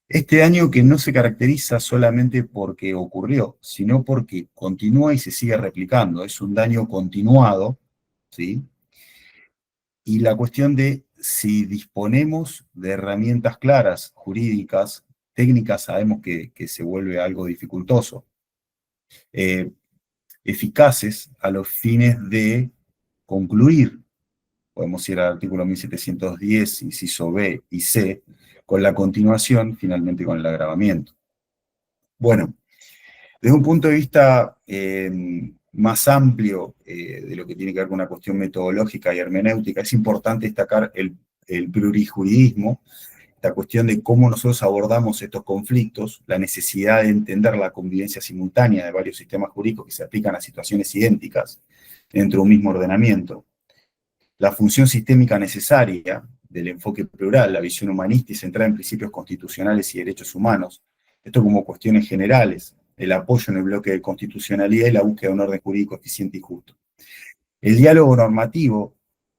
Speaker 10: este daño que no se caracteriza solamente porque ocurrió, sino porque continúa y se sigue replicando, es un daño continuado, ¿sí? Y la cuestión de si disponemos de herramientas claras, jurídicas, técnicas, sabemos que se vuelve algo dificultoso. Eficaces a los fines de concluir, podemos ir al artículo 1710, inciso B y C, con la continuación, finalmente con el agravamiento. Bueno, desde un punto de vista más amplio de lo que tiene que ver con una cuestión metodológica y hermenéutica, es importante destacar el plurijuridismo, esta cuestión de cómo nosotros abordamos estos conflictos, la necesidad de entender la convivencia simultánea de varios sistemas jurídicos que se aplican a situaciones idénticas dentro de un mismo ordenamiento, la función sistémica necesaria del enfoque plural, la visión humanista y centrada en principios constitucionales y derechos humanos, esto como cuestiones generales, el apoyo en el bloque de constitucionalidad y la búsqueda de un orden jurídico eficiente y justo. El diálogo normativo,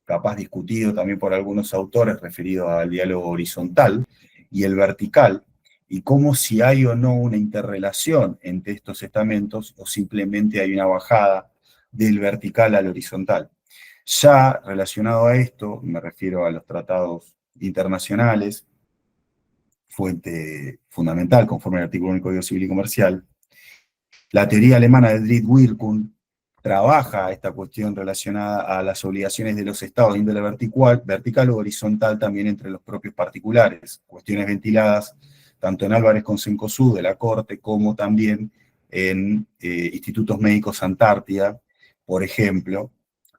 Speaker 10: capaz discutido también por algunos autores referido al diálogo horizontal, y el vertical, y cómo si hay o no una interrelación entre estos estamentos, o simplemente hay una bajada del vertical al horizontal. Ya relacionado a esto, me refiero a los tratados internacionales, fuente fundamental conforme al artículo del Código Civil y Comercial, la teoría alemana de Dritt-Wirkung trabaja esta cuestión relacionada a las obligaciones de los estados de índole vertical o horizontal también entre los propios particulares, cuestiones ventiladas tanto en Álvarez con Cencosud de la Corte como también en Institutos Médicos Antártida, por ejemplo,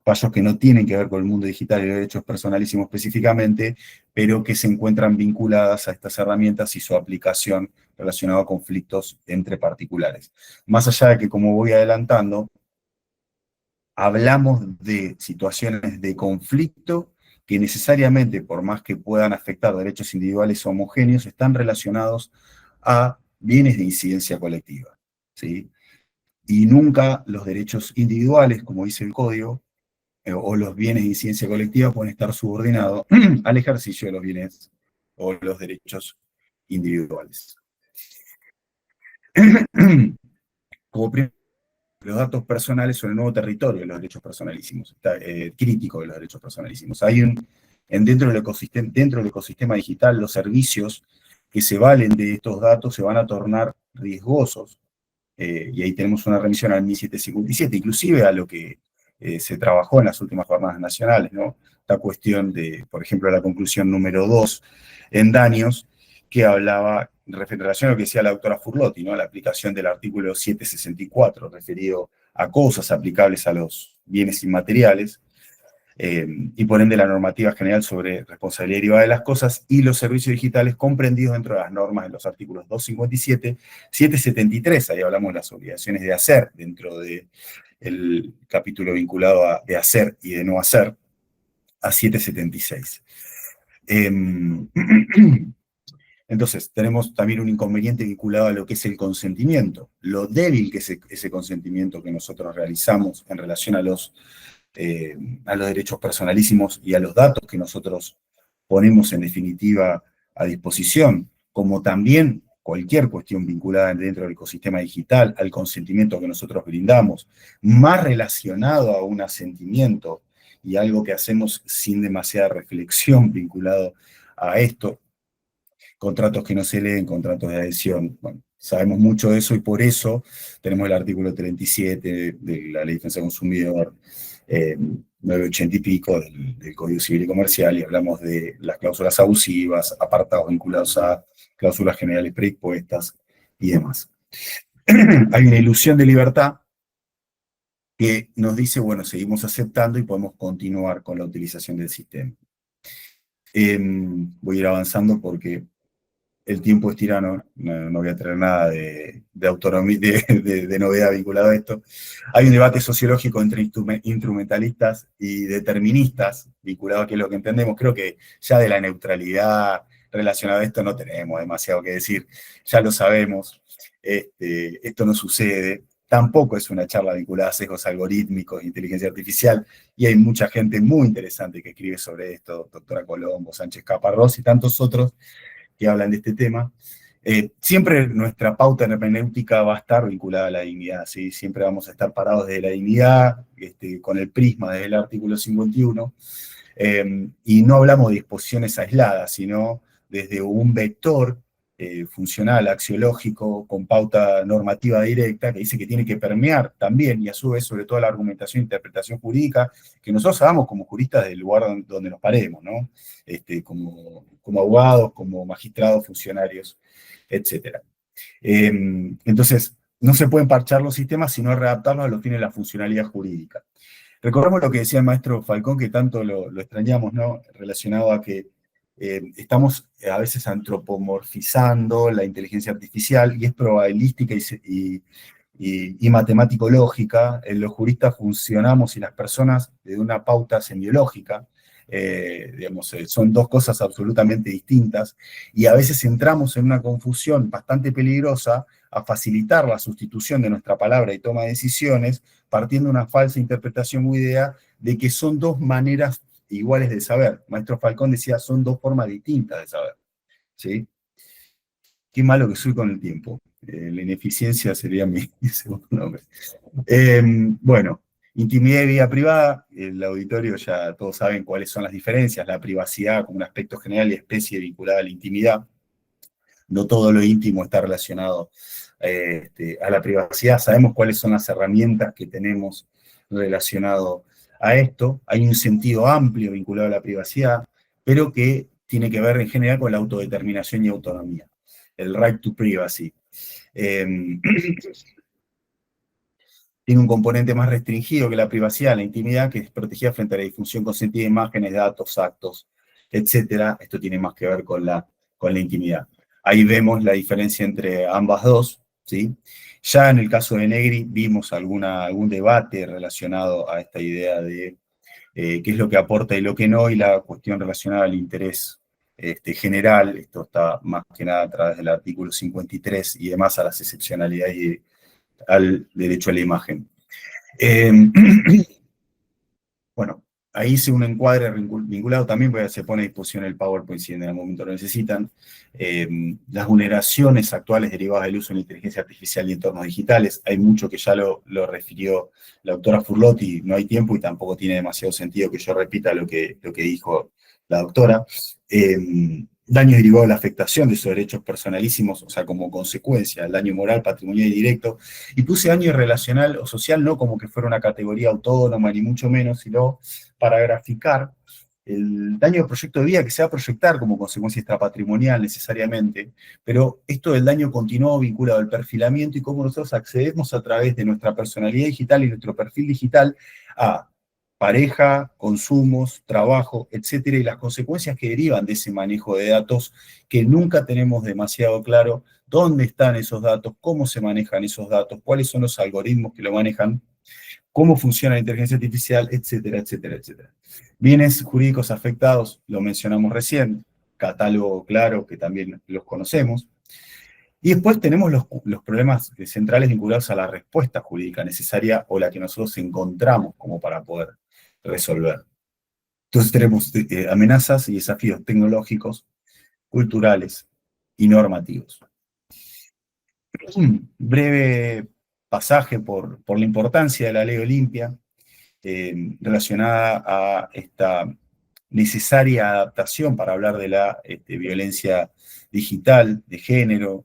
Speaker 10: fallos que no tienen que ver con el mundo digital y los derechos personalísimos específicamente, pero que se encuentran vinculadas a estas herramientas y su aplicación relacionada a conflictos entre particulares. Más allá de que, como voy adelantando, hablamos de situaciones de conflicto que necesariamente, por más que puedan afectar derechos individuales homogéneos, están relacionados a bienes de incidencia colectiva, ¿sí? Y nunca los derechos individuales, como dice el Código, o los bienes de incidencia colectiva pueden estar subordinados al ejercicio de los bienes o los derechos individuales. Como primero, los datos personales son el nuevo territorio de los derechos personalísimos, crítico de los derechos personalísimos. Hay dentro del ecosistema digital, los servicios que se valen de estos datos se van a tornar riesgosos, y ahí tenemos una remisión al 1757, inclusive a lo que se trabajó en las últimas jornadas nacionales, ¿no? Esta cuestión de, por ejemplo, la conclusión número 2 en daños, que hablaba, en relación a lo que decía la doctora Furlotti, ¿no? La aplicación del artículo 764, referido a cosas aplicables a los bienes inmateriales, y por ende la normativa general sobre responsabilidad derivada de las cosas y los servicios digitales comprendidos dentro de las normas de los artículos 257, 773, ahí hablamos de las obligaciones de hacer dentro del capítulo vinculado a de hacer y de no hacer, a 776. Entonces, tenemos también un inconveniente vinculado a lo que es el consentimiento, lo débil que es ese consentimiento que nosotros realizamos en relación a los derechos personalísimos y a los datos que nosotros ponemos en definitiva a disposición, como también cualquier cuestión vinculada dentro del ecosistema digital, al consentimiento que nosotros brindamos, más relacionado a un asentimiento y algo que hacemos sin demasiada reflexión vinculado a esto, contratos que no se leen, contratos de adhesión. Bueno, sabemos mucho de eso y por eso tenemos el artículo 37 de la Ley de Defensa del Consumidor, 980 y pico del Código Civil y Comercial, y hablamos de las cláusulas abusivas, apartados vinculados a cláusulas generales predispuestas y demás. Hay una ilusión de libertad que nos dice, bueno, seguimos aceptando y podemos continuar con la utilización del sistema. Voy a ir avanzando porque el tiempo es tirano, no voy a traer nada de autonomía, de novedad vinculado a esto. Hay un debate sociológico entre instrumentalistas y deterministas vinculado a qué es lo que entendemos. Creo que ya de la neutralidad relacionada a esto no tenemos demasiado que decir, ya lo sabemos, esto no sucede. Tampoco es una charla vinculada a sesgos algorítmicos e inteligencia artificial, y hay mucha gente muy interesante que escribe sobre esto, doctora Colombo, Sánchez Caparrós y tantos otros que hablan de este tema. Siempre nuestra pauta hermenéutica va a estar vinculada a la dignidad, ¿sí? Siempre vamos a estar parados desde la dignidad, con el prisma desde el artículo 51, y no hablamos de disposiciones aisladas, sino desde un vector funcional, axiológico, con pauta normativa directa, que dice que tiene que permear también, y a su vez, sobre todo la argumentación e interpretación jurídica, que nosotros hagamos como juristas del lugar donde nos paremos, ¿no? Como abogados, como magistrados, funcionarios, etc. Entonces, no se pueden parchar los sistemas, sino readaptarlos a lo que tiene la funcionalidad jurídica. Recordemos lo que decía el maestro Falcón, que tanto lo extrañamos, ¿no? Relacionado a que estamos a veces antropomorfizando la inteligencia artificial, y es probabilística y matemático-lógica. Los juristas funcionamos y las personas de una pauta semiológica, digamos, son dos cosas absolutamente distintas, y a veces entramos en una confusión bastante peligrosa a facilitar la sustitución de nuestra palabra y toma de decisiones, partiendo de una falsa interpretación o idea de que son dos maneras iguales de saber. Maestro Falcón decía, son dos formas distintas de saber, ¿sí? Qué malo que soy con el tiempo. La ineficiencia sería mi segundo nombre. Bueno, intimidad y vida privada. El auditorio ya todos saben cuáles son las diferencias. La privacidad como un aspecto general y especie vinculada a la intimidad. No todo lo íntimo está relacionado a la privacidad. Sabemos cuáles son las herramientas que tenemos relacionado a esto. Hay un sentido amplio vinculado a la privacidad, pero que tiene que ver en general con la autodeterminación y autonomía. El right to privacy. Tiene un componente más restringido que la privacidad, la intimidad, que es protegida frente a la difusión consentida de imágenes, datos, actos, etc. Esto tiene más que ver con la intimidad. Ahí vemos la diferencia entre ambas dos, ¿sí? Ya en el caso de Negri vimos algún debate relacionado a esta idea de qué es lo que aporta y lo que no, y la cuestión relacionada al interés general. Esto está más que nada a través del artículo 53 y demás, a las excepcionalidades y al derecho a la imagen. Bueno, ahí hice un encuadre vinculado también, porque se pone a disposición el PowerPoint si en el momento lo necesitan. Las vulneraciones actuales derivadas del uso de la inteligencia artificial y entornos digitales. Hay mucho que ya lo refirió la doctora Furlotti, no hay tiempo y tampoco tiene demasiado sentido que yo repita lo que dijo la doctora. Daño derivado de la afectación de sus derechos personalísimos, o sea, como consecuencia, el daño moral, patrimonial y directo. Y puse daño relacional o social no como que fuera una categoría autónoma, ni mucho menos, sino para graficar el daño del proyecto de vida que se va a proyectar como consecuencia extrapatrimonial necesariamente, pero esto del daño continuado vinculado al perfilamiento y cómo nosotros accedemos a través de nuestra personalidad digital y nuestro perfil digital a pareja, consumos, trabajo, etcétera, y las consecuencias que derivan de ese manejo de datos que nunca tenemos demasiado claro dónde están esos datos, cómo se manejan esos datos, cuáles son los algoritmos que lo manejan, cómo funciona la inteligencia artificial, etcétera, etcétera, etcétera. Bienes jurídicos afectados, lo mencionamos recién, catálogo claro, que también los conocemos. Y después tenemos los problemas centrales vinculados a la respuesta jurídica necesaria o la que nosotros encontramos como para poder resolver. Entonces tenemos amenazas y desafíos tecnológicos, culturales y normativos. Un breve pasaje por la importancia de la ley Olimpia relacionada a esta necesaria adaptación para hablar de la violencia digital, de género,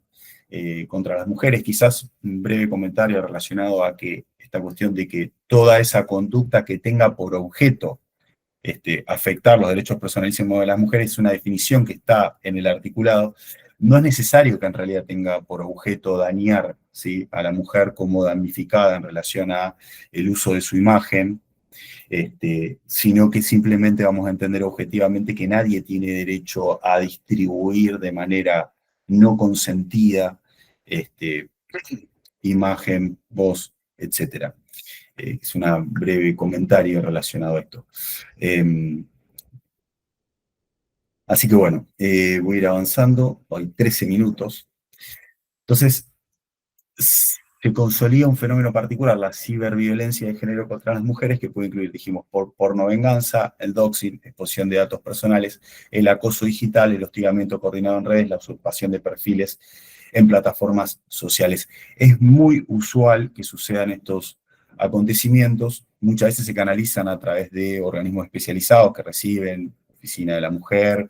Speaker 10: contra las mujeres. Quizás un breve comentario relacionado a que esta cuestión de que toda esa conducta que tenga por objeto afectar los derechos personalísimos de las mujeres es una definición que está en el articulado. No es necesario que en realidad tenga por objeto dañar, ¿sí?, a la mujer como damnificada en relación a el uso de su imagen, sino que simplemente vamos a entender objetivamente que nadie tiene derecho a distribuir de manera no consentida, imagen, voz, etc. Es un breve comentario relacionado a esto. Así que bueno, voy a ir avanzando, hay 13 minutos. Entonces, se consolida un fenómeno particular, la ciberviolencia de género contra las mujeres, que puede incluir, dijimos, pornovenganza, el doxing, exposición de datos personales, el acoso digital, el hostigamiento coordinado en redes, la usurpación de perfiles en plataformas sociales. Es muy usual que sucedan estos acontecimientos, muchas veces se canalizan a través de organismos especializados que reciben Oficina de la Mujer,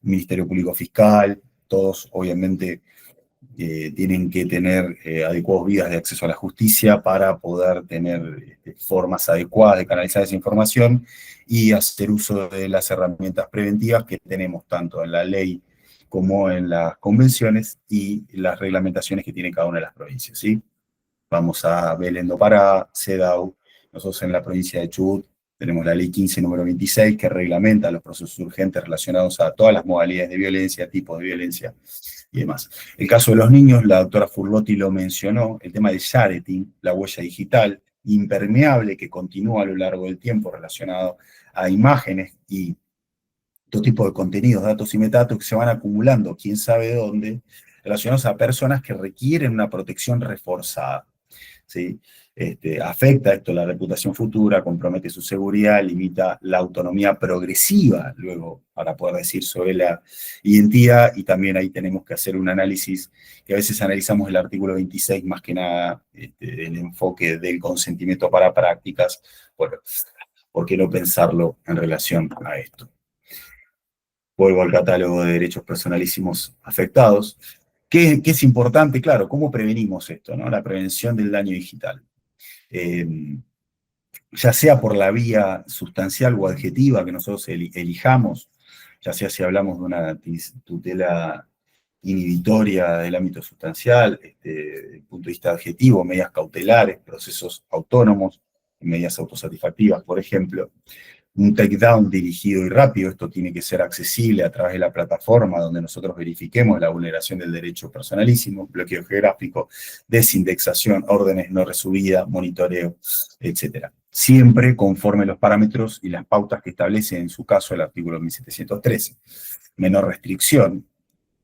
Speaker 10: Ministerio Público Fiscal, todos obviamente tienen que tener adecuadas vías de acceso a la justicia para poder tener formas adecuadas de canalizar esa información y hacer uso de las herramientas preventivas que tenemos tanto en la ley como en las convenciones y las reglamentaciones que tiene cada una de las provincias, ¿sí? Vamos a Belén do Pará, CEDAW, nosotros en la provincia de Chubut tenemos la ley 15 número 26 que reglamenta los procesos urgentes relacionados a todas las modalidades de violencia, tipos de violencia y demás. El caso de los niños, la doctora Furlotti lo mencionó, el tema de shareting, la huella digital, impermeable que continúa a lo largo del tiempo relacionado a imágenes y todo tipo de contenidos, datos y metadatos que se van acumulando, quién sabe dónde, relacionados a personas que requieren una protección reforzada, ¿sí? Afecta esto la reputación futura, compromete su seguridad, limita la autonomía progresiva, luego, para poder decir sobre la identidad, y también ahí tenemos que hacer un análisis, que a veces analizamos el artículo 26, más que nada, el enfoque del consentimiento para prácticas, bueno, ¿por qué no pensarlo en relación a esto? Vuelvo al catálogo de derechos personalísimos afectados. ¿Qué es importante? Claro, ¿cómo prevenimos esto, ¿no? La prevención del daño digital. Ya sea por la vía sustancial o adjetiva que nosotros elijamos, ya sea si hablamos de una tutela inhibitoria del ámbito sustancial, desde el punto de vista adjetivo, medidas cautelares, procesos autónomos, medidas autosatisfactivas, por ejemplo. Un takedown dirigido y rápido, esto tiene que ser accesible a través de la plataforma donde nosotros verifiquemos la vulneración del derecho personalísimo, bloqueo geográfico, desindexación, órdenes no resubida, monitoreo, etc. Siempre conforme los parámetros y las pautas que establece en su caso el artículo 1713. Menor restricción,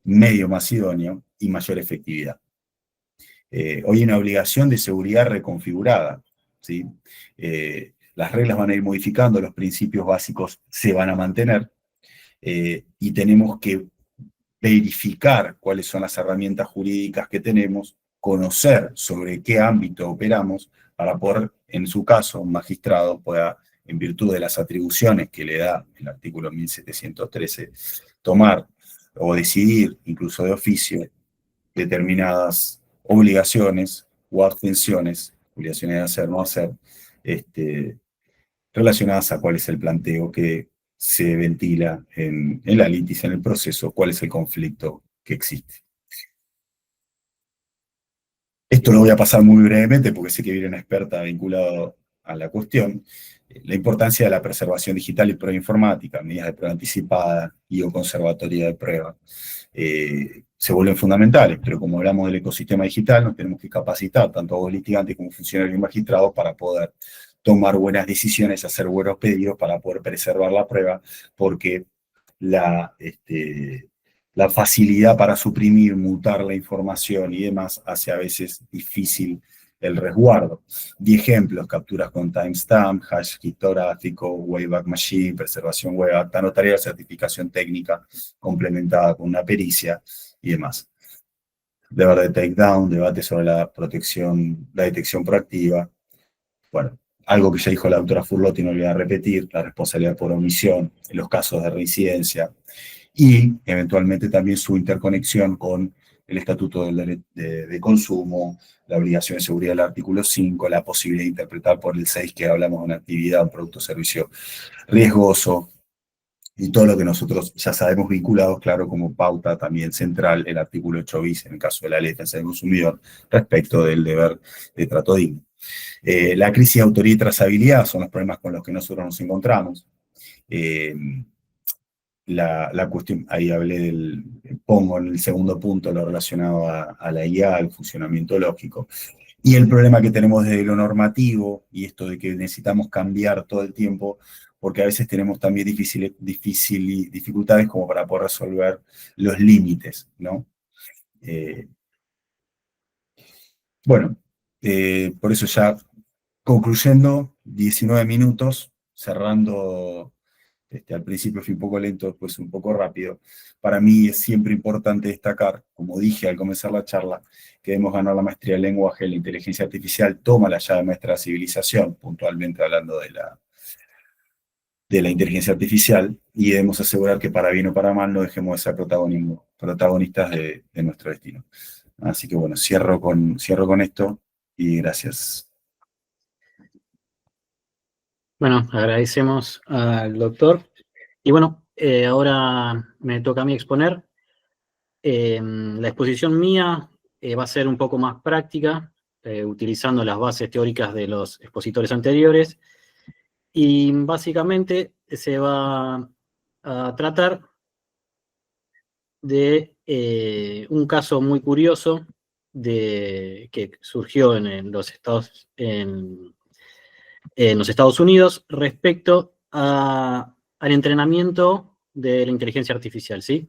Speaker 10: medio más idóneo y mayor efectividad. Hoy hay una obligación de seguridad reconfigurada, ¿sí? Las reglas van a ir modificando, los principios básicos se van a mantener y tenemos que verificar cuáles son las herramientas jurídicas que tenemos, conocer sobre qué ámbito operamos para poder, en su caso, un magistrado pueda, en virtud de las atribuciones que le da el artículo 1713, tomar o decidir, incluso de oficio, determinadas obligaciones o abstenciones, obligaciones de hacer, no hacer, relacionadas a cuál es el planteo que se ventila en la litis, en el proceso, cuál es el conflicto que existe. Esto lo voy a pasar muy brevemente porque sé que viene una experta vinculada a la cuestión. La importancia de la preservación digital y prueba informática, medidas de prueba anticipada y o conservatoria de prueba, se vuelven fundamentales, pero como hablamos del ecosistema digital, nos tenemos que capacitar, tanto a litigantes como funcionarios y magistrados, para poder tomar buenas decisiones, hacer buenos pedidos para poder preservar la prueba, porque la facilidad para suprimir, mutar la información y demás hace a veces difícil el resguardo. 10 ejemplos: capturas con timestamp, hash criptográfico, Wayback Machine, preservación web, acta notarial, certificación técnica complementada con una pericia y demás. Deber de takedown, debate sobre la protección, la detección proactiva. Bueno, algo que ya dijo la doctora Furlotti, no lo voy a repetir, la responsabilidad por omisión en los casos de reincidencia y eventualmente también su interconexión con el Estatuto de Consumo, la obligación de seguridad del artículo 5, la posibilidad de interpretar por el 6 que hablamos de una actividad, un producto o servicio riesgoso, y todo lo que nosotros ya sabemos vinculados, claro, como pauta también central, el artículo 8 bis, en el caso de la Ley de Defensa del Consumidor, respecto del deber de trato digno. La crisis de autoría y trazabilidad son los problemas con los que nosotros nos encontramos. la cuestión, ahí pongo en el segundo punto lo relacionado a la IA, al funcionamiento lógico. Y el problema que tenemos desde lo normativo, y esto de que necesitamos cambiar todo el tiempo, porque a veces tenemos también dificultades como para poder resolver los límites, ¿no? Bueno, por eso ya concluyendo, 19 minutos, cerrando, al principio fui un poco lento, después un poco rápido. Para mí es siempre importante destacar, como dije al comenzar la charla, que debemos ganar la maestría del lenguaje. La inteligencia artificial toma la llave maestra de la civilización, puntualmente hablando de la inteligencia artificial, y debemos asegurar que para bien o para mal no dejemos de ser protagonistas de nuestro destino. Así que bueno, cierro con esto y gracias.
Speaker 5: Bueno, agradecemos al doctor. Y bueno, ahora me toca a mí exponer. La exposición mía va a ser un poco más práctica, utilizando las bases teóricas de los expositores anteriores. Y básicamente se va a tratar de un caso muy curioso que surgió en los Estados Unidos respecto al entrenamiento de la inteligencia artificial, ¿sí?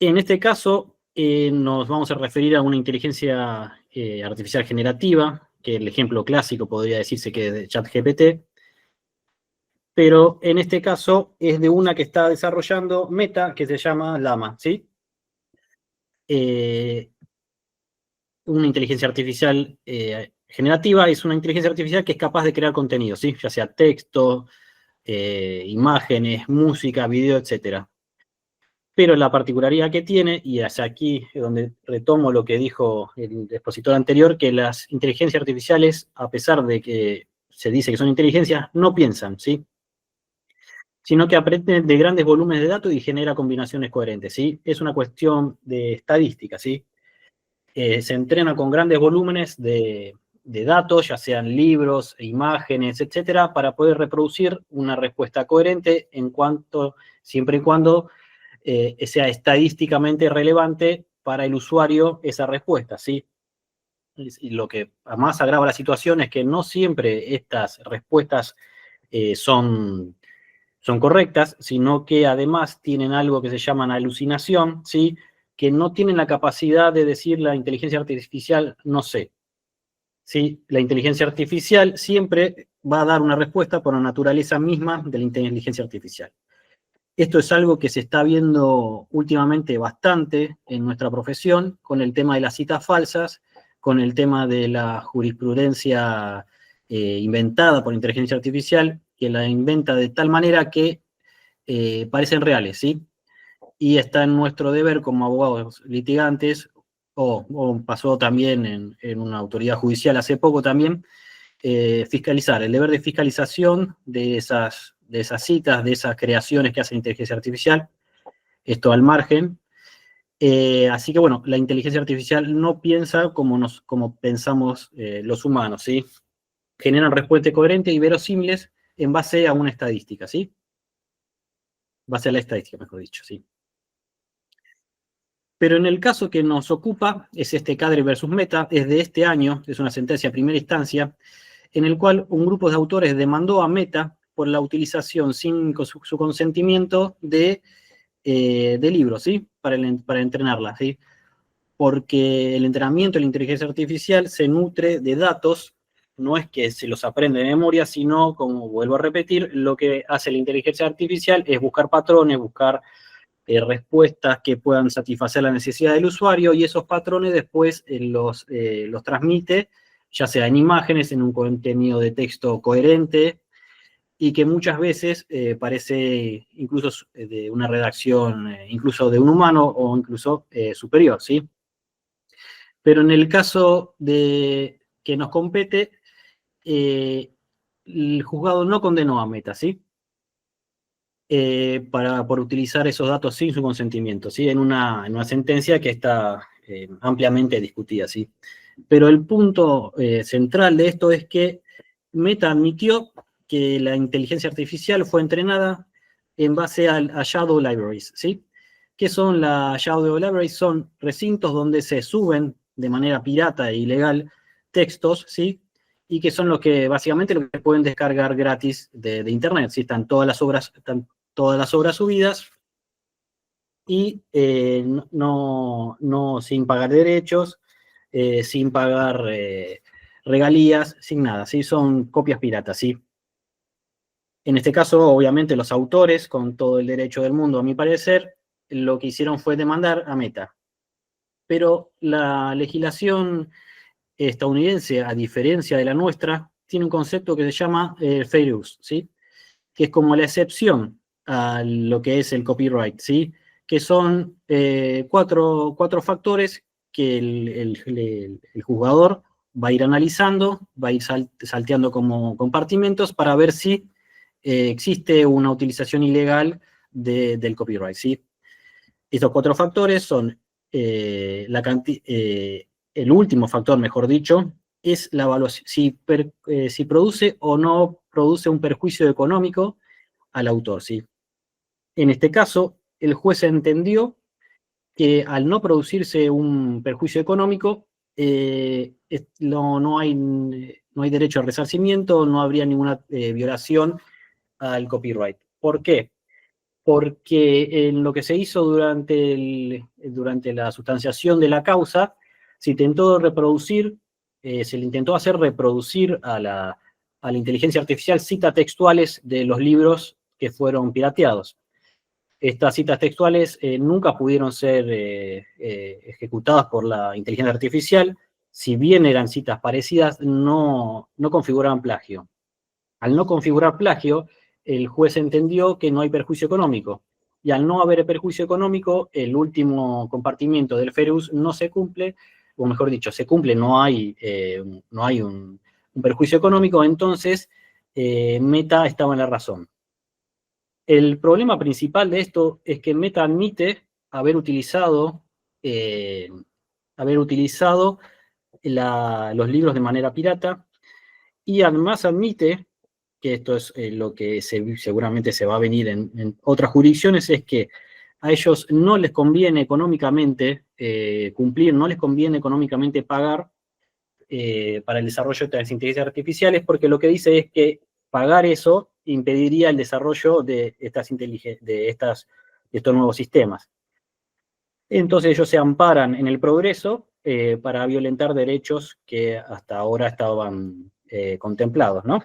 Speaker 5: En este caso nos vamos a referir a una inteligencia artificial generativa, que el ejemplo clásico podría decirse que es de ChatGPT, pero en este caso es de una que está desarrollando Meta, que se llama Llama, ¿sí? Una inteligencia artificial generativa es una inteligencia artificial que es capaz de crear contenido, ¿sí? Ya sea texto, imágenes, música, video, etc. Pero la particularidad que tiene, y hacia aquí es donde retomo lo que dijo el expositor anterior, que las inteligencias artificiales, a pesar de que se dice que son inteligencias, no piensan, ¿sí? Sino que aprenden de grandes volúmenes de datos y genera combinaciones coherentes, ¿sí? Es una cuestión de estadística, ¿sí? Se entrena con grandes volúmenes de datos, ya sean libros, imágenes, etcétera, para poder reproducir una respuesta coherente siempre y cuando sea estadísticamente relevante para el usuario esa respuesta, ¿sí? Y lo que más agrava la situación es que no siempre estas respuestas son correctas, sino que además tienen algo que se llama alucinación, ¿sí? Que no tienen la capacidad de decir la inteligencia artificial no sé. ¿Sí? La inteligencia artificial siempre va a dar una respuesta por la naturaleza misma de la inteligencia artificial. Esto es algo que se está viendo últimamente bastante en nuestra profesión, con el tema de las citas falsas, con el tema de la jurisprudencia inventada por inteligencia artificial, que la inventa de tal manera que parecen reales, ¿sí? Y está en nuestro deber como abogados litigantes, o pasó también en una autoridad judicial hace poco también, fiscalizar, el deber de fiscalización de esas citas, de esas creaciones que hace la inteligencia artificial, esto al margen. Así que bueno, la inteligencia artificial no piensa como pensamos los humanos, ¿sí? Generan respuestas coherentes y verosímiles en base a una estadística, ¿sí? Base a la estadística, mejor dicho, ¿sí? Pero en el caso que nos ocupa, es este Cadre versus Meta, es de este año, es una sentencia de primera instancia, en el cual un grupo de autores demandó a Meta por la utilización sin su consentimiento de libros, ¿sí? Para entrenarla, ¿sí? Porque el entrenamiento de la inteligencia artificial se nutre de datos, no es que se los aprende de memoria, sino, como vuelvo a repetir, lo que hace la inteligencia artificial es buscar patrones, buscar respuestas que puedan satisfacer la necesidad del usuario, y esos patrones después los transmite, ya sea en imágenes, en un contenido de texto coherente, y que muchas veces parece incluso de una redacción, incluso de un humano o incluso superior, ¿sí? Pero en el caso que nos compete, el juzgado no condenó a Meta, ¿sí? Por utilizar esos datos sin su consentimiento, ¿sí? En una sentencia que está ampliamente discutida, ¿sí? Pero el punto central de esto es que Meta admitió que la inteligencia artificial fue entrenada en base a shadow libraries, ¿sí? ¿Qué son las shadow libraries? Son recintos donde se suben de manera pirata e ilegal textos, ¿sí? Y que son los que básicamente lo que pueden descargar gratis de internet, ¿sí? Están todas las obras subidas y no sin pagar derechos, sin pagar regalías, sin nada, ¿sí? Son copias piratas, ¿sí? En este caso, obviamente, los autores, con todo el derecho del mundo, a mi parecer, lo que hicieron fue demandar a Meta. Pero la legislación estadounidense, a diferencia de la nuestra, tiene un concepto que se llama fair use, ¿sí? Que es como la excepción a lo que es el copyright, ¿sí? Que son cuatro factores que el jugador va a ir analizando, va a ir salteando como compartimentos para ver si existe una utilización ilegal del copyright, ¿sí? Estos 4 factores son el último factor, mejor dicho, es la evaluación, si produce o no produce un perjuicio económico al autor, ¿sí? En este caso, el juez entendió que al no producirse un perjuicio económico, no hay derecho a resarcimiento, no habría ninguna violación al copyright. ¿Por qué? Porque en lo que se hizo durante la sustanciación de la causa, se intentó se le intentó hacer reproducir a la inteligencia artificial citas textuales de los libros que fueron pirateados. Estas citas textuales nunca pudieron ser ejecutadas por la inteligencia artificial, si bien eran citas parecidas, no configuraban plagio. Al no configurar plagio, el juez entendió que no hay perjuicio económico. Y al no haber perjuicio económico, el último compartimiento del fair use no se cumple, o mejor dicho, se cumple, no hay un perjuicio económico, entonces Meta estaba en la razón. El problema principal de esto es que Meta admite haber utilizado los libros de manera pirata, y además admite, que esto es lo que seguramente se va a venir en otras jurisdicciones, es que a ellos no les conviene económicamente cumplir, no les conviene económicamente pagar para el desarrollo de las inteligencias artificiales, porque lo que dice es que pagar eso impediría el desarrollo de estos nuevos sistemas. Entonces ellos se amparan en el progreso para violentar derechos que hasta ahora estaban contemplados, ¿no?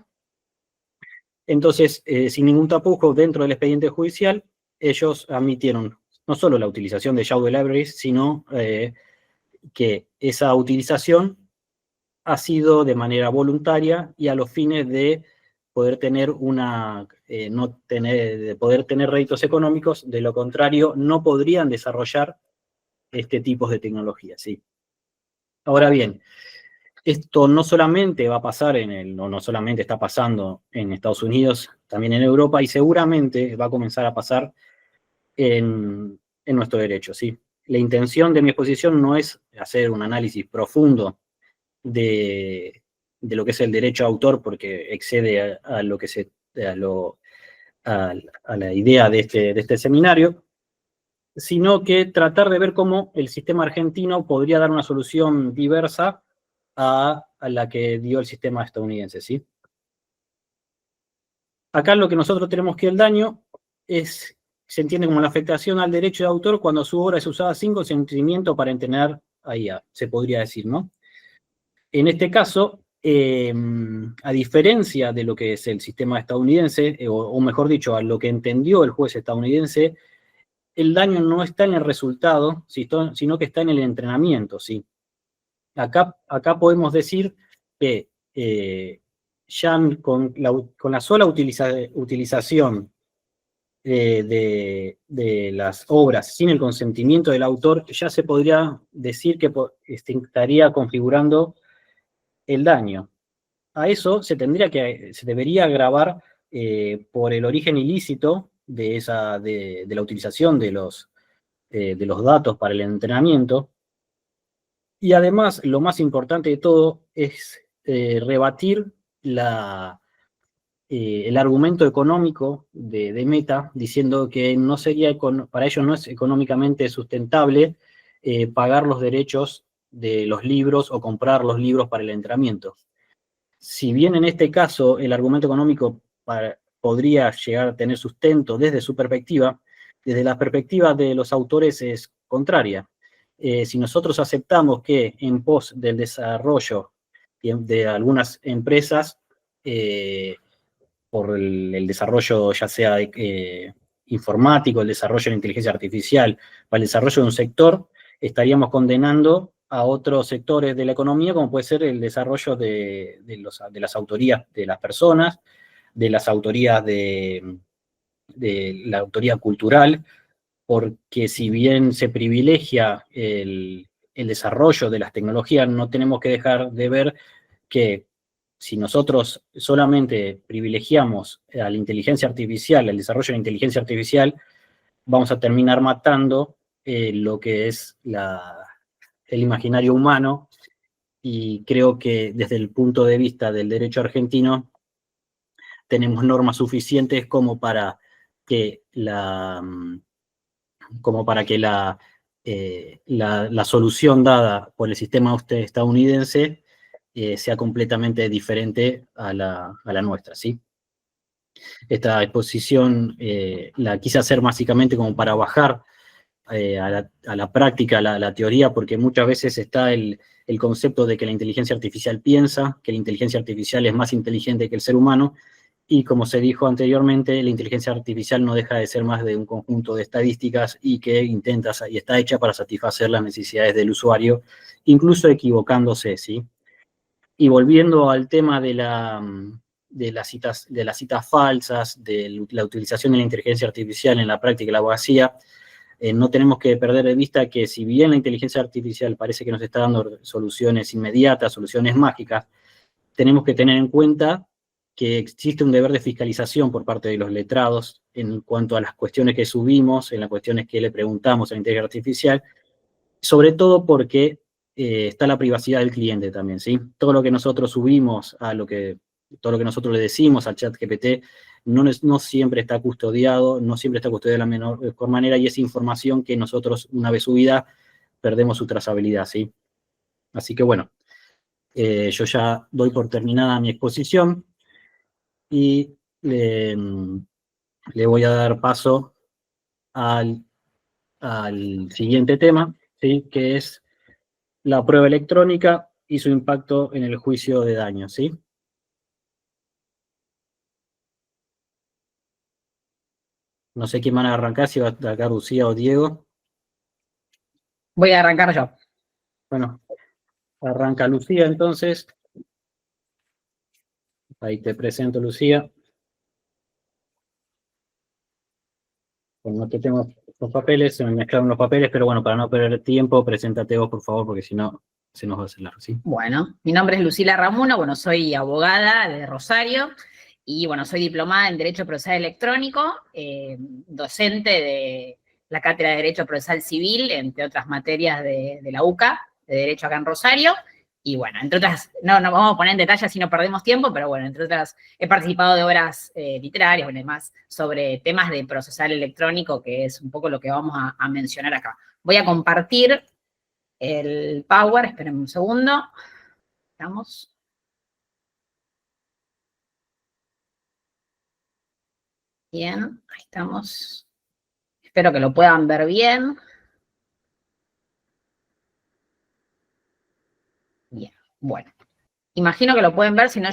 Speaker 5: Entonces, sin ningún tapujo dentro del expediente judicial, ellos admitieron no solo la utilización de shadow libraries, sino que esa utilización ha sido de manera voluntaria y a los fines de poder tener poder tener réditos económicos. De lo contrario, no podrían desarrollar este tipo de tecnología, ¿sí? Ahora bien, esto no solamente va a pasar no solamente está pasando en Estados Unidos, también en Europa, y seguramente va a comenzar a pasar en nuestro derecho, ¿sí? La intención de mi exposición no es hacer un análisis profundo de lo que es el derecho a autor, porque excede a la idea de este seminario, sino que tratar de ver cómo el sistema argentino podría dar una solución diversa a la que dio el sistema estadounidense, ¿sí? Acá lo que nosotros tenemos que el daño se entiende como la afectación al derecho de autor cuando su obra es usada sin consentimiento para entrenar a IA, se podría decir, ¿no? En este caso, a diferencia de lo que es el sistema estadounidense, o mejor dicho, a lo que entendió el juez estadounidense, el daño no está en el resultado, sino que está en el entrenamiento, ¿sí? Acá podemos decir que ya con la sola utilización de las obras sin el consentimiento del autor, ya se podría decir que estaría configurando el daño. A eso se debería agravar por el origen ilícito de la utilización de los datos para el entrenamiento. Y además, lo más importante de todo es rebatir el argumento económico de Meta, diciendo que no sería, para ellos no es económicamente sustentable pagar los derechos de los libros o comprar los libros para el entrenamiento. Si bien en este caso el argumento económico podría llegar a tener sustento desde su perspectiva, desde la perspectiva de los autores es contraria. Si nosotros aceptamos que en pos del desarrollo de algunas empresas, por el desarrollo ya sea informático, el desarrollo de la inteligencia artificial, para el desarrollo de un sector, estaríamos condenando a otros sectores de la economía, como puede ser el desarrollo de las autorías de las personas, de las autorías de la autoría cultural, porque si bien se privilegia el desarrollo de las tecnologías, no tenemos que dejar de ver que si nosotros solamente privilegiamos a la inteligencia artificial, el desarrollo de la inteligencia artificial, vamos a terminar matando lo que es el imaginario humano, y creo que desde el punto de vista del derecho argentino tenemos normas suficientes como para que la solución dada por el sistema estadounidense sea completamente diferente a la nuestra, ¿sí? Esta exposición la quise hacer básicamente como para bajar a la práctica, a la teoría, porque muchas veces está el concepto de que la inteligencia artificial piensa, que la inteligencia artificial es más inteligente que el ser humano, y como se dijo anteriormente, la inteligencia artificial no deja de ser más de un conjunto de estadísticas y que y está hecha para satisfacer las necesidades del usuario, incluso equivocándose, ¿sí? Y volviendo al tema de las citas falsas, de la utilización de la inteligencia artificial en la práctica de la abogacía, no tenemos que perder de vista que si bien la inteligencia artificial parece que nos está dando soluciones inmediatas, soluciones mágicas, tenemos que tener en cuenta que existe un deber de fiscalización por parte de los letrados en cuanto a las cuestiones que subimos, en las cuestiones que le preguntamos a la inteligencia artificial, sobre todo porque está la privacidad del cliente también, ¿sí? Todo lo que nosotros subimos, todo lo que nosotros le decimos al ChatGPT, no siempre está custodiado, no siempre está custodiado de la mejor manera, y es información que nosotros, una vez subida, perdemos su trazabilidad, ¿sí? Así que bueno, yo ya doy por terminada mi exposición y le voy a dar paso al siguiente tema, ¿sí? Que es la prueba electrónica y su impacto en el juicio de daños, ¿sí? No sé quién van a arrancar, si va a arrancar Lucía o Diego.
Speaker 11: Voy a arrancar yo.
Speaker 5: Bueno, arranca Lucía entonces. Ahí te presento, Lucía. Bueno, que tengo los papeles, se me mezclaron los papeles, pero bueno, para no perder tiempo, preséntate vos, por favor, porque si no, se nos va a hacer largo, ¿sí?
Speaker 11: Bueno, mi nombre es Lucila Ramuno, bueno, soy abogada de Rosario, y bueno, soy diplomada en Derecho Procesal Electrónico, docente de la Cátedra de Derecho Procesal Civil, entre otras materias de la UCA, de Derecho acá en Rosario, y bueno, entre otras, no vamos a poner en detalle si no perdemos tiempo, pero bueno, entre otras, he participado de obras literarias, bueno, además, sobre temas de procesal electrónico, que es un poco lo que vamos a mencionar acá. Voy a compartir el Power, espérenme un segundo. Estamos. Bien, ahí estamos. Espero que lo puedan ver bien. Bien, bueno. Imagino que lo pueden ver, si no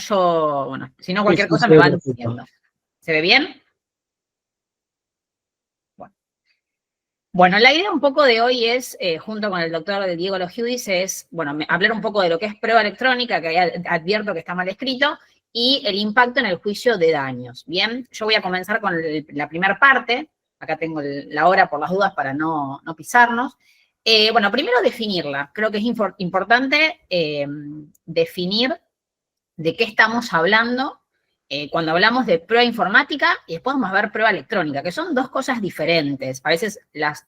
Speaker 11: cualquier cosa me van diciendo. ¿Se ve bien? Bueno, la idea un poco de hoy es, junto con el doctor Diego Logiudis, es, bueno, hablar un poco de lo que es prueba electrónica, que advierto que está mal escrito, y el impacto en el juicio de daños. Bien, yo voy a comenzar con la primera parte. Acá tengo la hora por las dudas para no pisarnos. Bueno, primero definirla. Creo que es importante definir de qué estamos hablando cuando hablamos de prueba informática, y después vamos a ver prueba electrónica, que son dos cosas diferentes. A veces las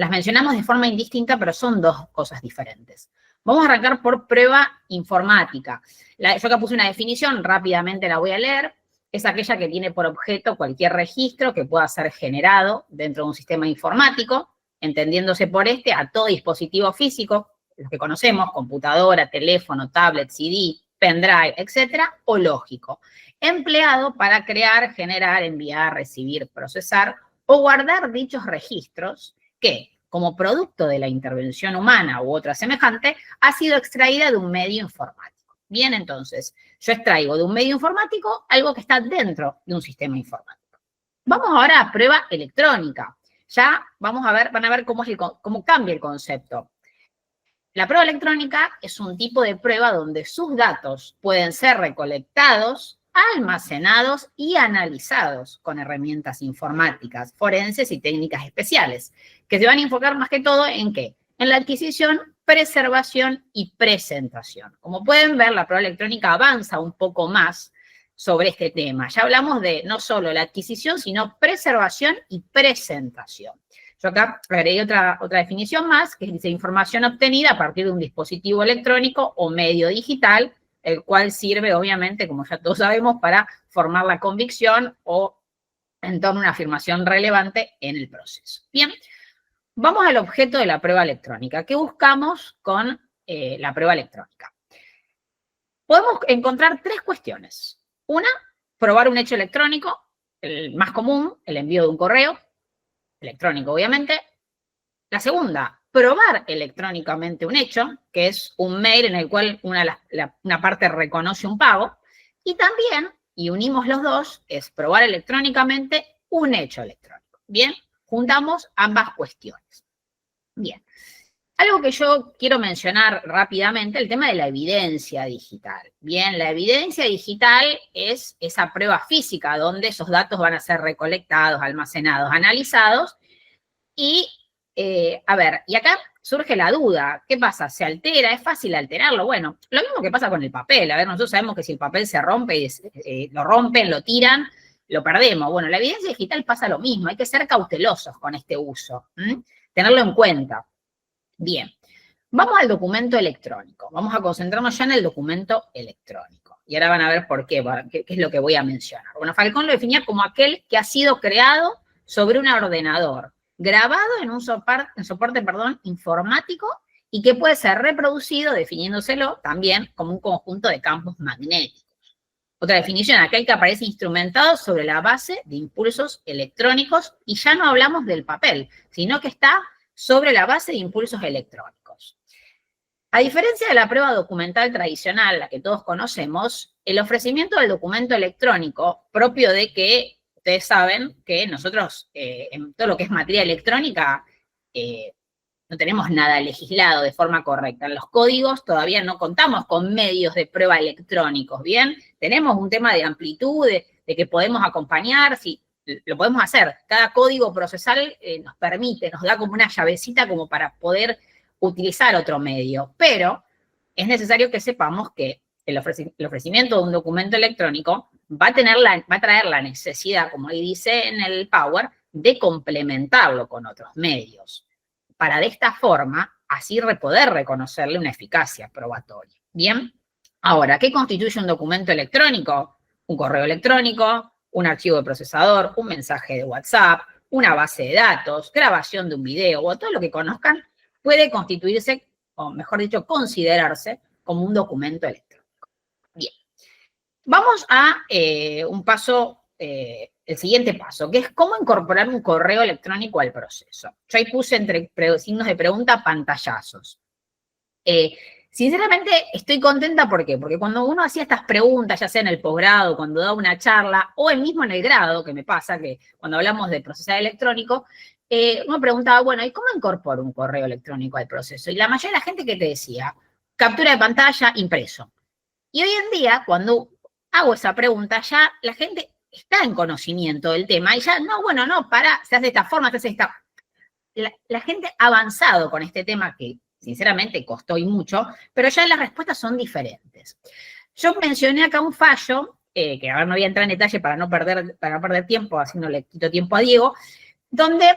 Speaker 11: mencionamos de forma indistinta, pero son dos cosas diferentes. Vamos a arrancar por prueba informática. Yo acá puse una definición, rápidamente la voy a leer. es aquella que tiene por objeto cualquier registro que pueda ser generado dentro de un sistema informático, entendiéndose por este a todo dispositivo físico, los que conocemos, computadora, teléfono, tablet, CD, pendrive, etcétera, o lógico, empleado para crear, generar, enviar, recibir, procesar o guardar dichos registros que, como producto de la intervención humana u otra semejante, ha sido extraída de un medio informático. Bien, entonces, yo extraigo de un medio informático algo que está dentro de un sistema informático. Vamos ahora a prueba electrónica. Ya vamos a ver, van a ver cómo cambia el concepto. La prueba electrónica es un tipo de prueba donde sus datos pueden ser recolectados, almacenados y analizados con herramientas informáticas, forenses y técnicas especiales, que se van a enfocar más que todo en ¿qué? En la adquisición, preservación y presentación. Como pueden ver, la prueba electrónica avanza un poco más sobre este tema. Ya hablamos de no solo la adquisición, sino preservación y presentación. Yo acá agregué otra definición más, que dice información obtenida a partir de un dispositivo electrónico o medio digital, el cual sirve, obviamente, como ya todos sabemos, para formar la convicción o en torno a una afirmación relevante en el proceso. Bien, vamos al objeto de la prueba electrónica. ¿Qué buscamos con la prueba electrónica? Podemos encontrar tres cuestiones. Una, probar un hecho electrónico, el más común, el envío de un correo electrónico, obviamente. La segunda, probar electrónicamente un hecho, que es un mail en el cual una parte reconoce un pago. Y también, y unimos los dos, es probar electrónicamente un hecho electrónico. Bien, juntamos ambas cuestiones. Bien, algo que yo quiero mencionar rápidamente, el tema de la evidencia digital. Bien, la evidencia digital es esa prueba física donde esos datos van a ser recolectados, almacenados, analizados. Y, a ver, y acá surge la duda. ¿Qué pasa? ¿Se altera? ¿Es fácil alterarlo? Bueno, lo mismo que pasa con el papel. A ver, nosotros sabemos que si el papel se rompe, lo rompen, lo tiran, lo perdemos. Bueno, la evidencia digital pasa lo mismo. Hay que ser cautelosos con este uso. Tenerlo en cuenta. Bien, vamos al documento electrónico. Vamos a concentrarnos ya en el documento electrónico. Y ahora van a ver por qué es lo que voy a mencionar. Bueno, Falcón lo definía como aquel que ha sido creado sobre un ordenador, grabado en un soporte informático y que puede ser reproducido, definiéndoselo también como un conjunto de campos magnéticos. Otra definición, aquel que aparece instrumentado sobre la base de impulsos electrónicos, y ya no hablamos del papel, sino que está sobre la base de impulsos electrónicos. A diferencia de la prueba documental tradicional, la que todos conocemos, el ofrecimiento del documento electrónico, propio de que ustedes saben que nosotros en todo lo que es materia electrónica no tenemos nada legislado de forma correcta. En los códigos todavía no contamos con medios de prueba electrónicos, ¿bien? Tenemos un tema de amplitud, de que podemos acompañar, sí, lo podemos hacer. Cada código procesal nos permite, nos da como una llavecita como para poder utilizar otro medio. Pero es necesario que sepamos que el ofrecimiento de un documento electrónico va a traer la necesidad, como ahí dice en el Power, de complementarlo con otros medios, para de esta forma así poder reconocerle una eficacia probatoria. Bien, ahora, ¿qué constituye un documento electrónico? Un correo electrónico, un archivo de procesador, un mensaje de WhatsApp, una base de datos, grabación de un video o todo lo que conozcan puede constituirse, o mejor dicho, considerarse como un documento electrónico. Bien, vamos a el siguiente paso, que es cómo incorporar un correo electrónico al proceso. Yo ahí puse entre signos de pregunta pantallazos. Sinceramente, estoy contenta, ¿por qué? Porque cuando uno hacía estas preguntas, ya sea en el posgrado, cuando da una charla, o mismo en el grado, que me pasa, que cuando hablamos de procesar electrónico, uno preguntaba, bueno, ¿y cómo incorporo un correo electrónico al proceso? Y la mayoría de la gente que te decía, captura de pantalla, impreso. Y hoy en día, cuando hago esa pregunta, ya la gente está en conocimiento del tema, y ya, no, bueno, no, se hace de esta forma, se hace de esta... La gente ha avanzado con este tema que sinceramente costó y mucho, pero ya las respuestas son diferentes. Yo mencioné acá un fallo, que ahora no voy a entrar en detalle para no perder tiempo, así no le quito tiempo a Diego, donde,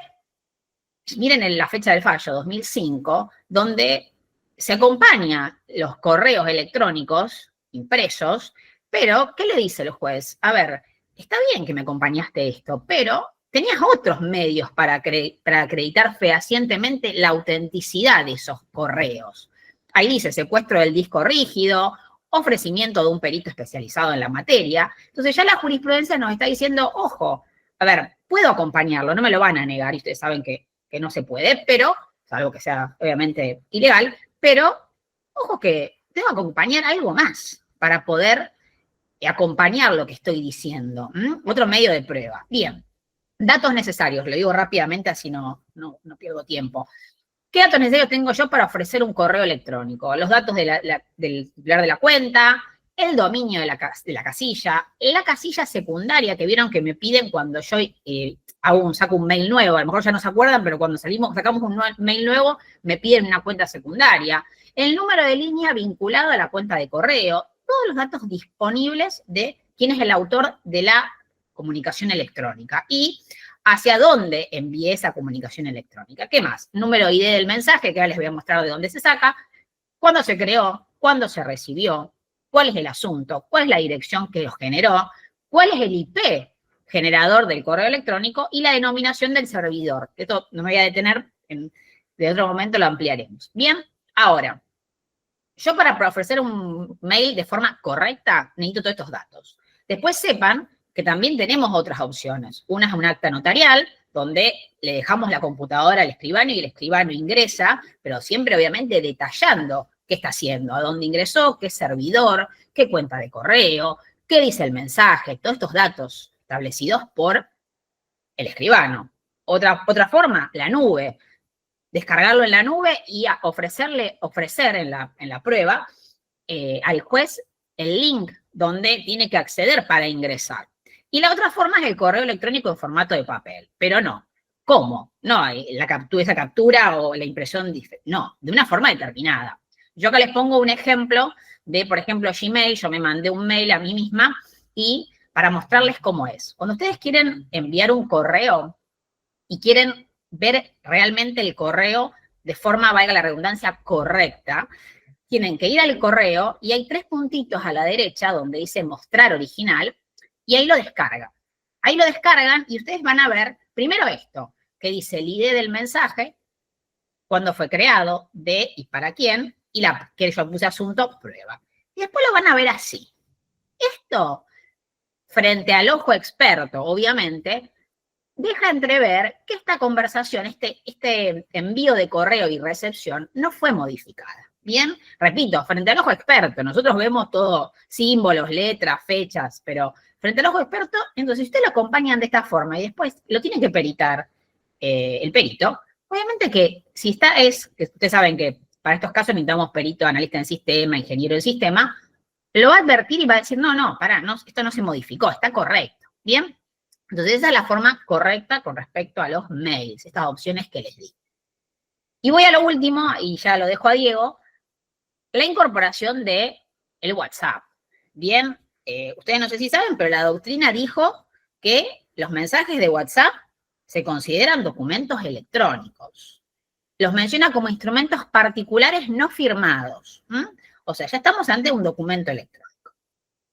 Speaker 11: miren la fecha del fallo, 2005, donde se acompaña los correos electrónicos impresos, pero, ¿qué le dice el juez? A ver, está bien que me acompañaste esto, pero tenías otros medios para acreditar fehacientemente la autenticidad de esos correos. Ahí dice secuestro del disco rígido, ofrecimiento de un perito especializado en la materia. Entonces ya la jurisprudencia nos está diciendo, ojo, a ver, puedo acompañarlo, no me lo van a negar, y ustedes saben que no se puede, pero, salvo que sea obviamente ilegal, pero ojo que tengo que acompañar algo más para poder acompañar lo que estoy diciendo. Otro medio de prueba. Bien, datos necesarios, lo digo rápidamente así no pierdo tiempo. ¿Qué datos necesarios tengo yo para ofrecer un correo electrónico? Los datos del titular de la cuenta, el dominio de la casilla, la casilla secundaria que vieron que me piden cuando yo saco un mail nuevo. A lo mejor ya no se acuerdan, pero cuando sacamos un mail nuevo, me piden una cuenta secundaria. El número de línea vinculado a la cuenta de correo. Todos los datos disponibles de quién es el autor de la comunicación electrónica y hacia dónde envié esa comunicación electrónica. ¿Qué más? Número ID del mensaje, que ahora les voy a mostrar de dónde se saca, cuándo se creó, cuándo se recibió, cuál es el asunto, cuál es la dirección que lo generó, cuál es el IP generador del correo electrónico y la denominación del servidor. Esto no me voy a detener, de otro momento lo ampliaremos. Bien, ahora, yo para ofrecer un mail de forma correcta necesito todos estos datos. Después sepan que también tenemos otras opciones. Una es un acta notarial, donde le dejamos la computadora al escribano y el escribano ingresa, pero siempre obviamente detallando qué está haciendo, a dónde ingresó, qué servidor, qué cuenta de correo, qué dice el mensaje, todos estos datos establecidos por el escribano. Otra forma, la nube. Descargarlo en la nube y ofrecer en la prueba al juez el link donde tiene que acceder para ingresar. Y la otra forma es el correo electrónico en formato de papel, pero no. ¿Cómo? No, esa captura o la impresión, no, de una forma determinada. Yo acá les pongo un ejemplo de, por ejemplo, Gmail. Yo me mandé un mail a mí misma y para mostrarles cómo es. Cuando ustedes quieren enviar un correo y quieren ver realmente el correo de forma, valga la redundancia, correcta, tienen que ir al correo y hay 3 puntitos a la derecha donde dice mostrar original y ahí lo descargan. Ahí lo descargan y ustedes van a ver primero esto, que dice el ID del mensaje, cuándo fue creado, de y para quién, y que yo puse asunto, prueba. Y después lo van a ver así. Esto, frente al ojo experto, obviamente, deja entrever que esta conversación, este envío de correo y recepción no fue modificada. Bien, repito, frente al ojo experto, nosotros vemos todo, símbolos, letras, fechas, pero frente al ojo experto, entonces si ustedes lo acompañan de esta forma y después lo tienen que peritar el perito, obviamente que si que ustedes saben que para estos casos necesitamos perito, analista en sistema, ingeniero en sistema, lo va a advertir y va a decir, no, pará, esto no se modificó, está correcto. Bien, entonces esa es la forma correcta con respecto a los mails, estas opciones que les di. Y voy a lo último, y ya lo dejo a Diego, la incorporación de el WhatsApp. Bien, ustedes no sé si saben, pero la doctrina dijo que los mensajes de WhatsApp se consideran documentos electrónicos. Los menciona como instrumentos particulares no firmados. O sea, ya estamos ante un documento electrónico.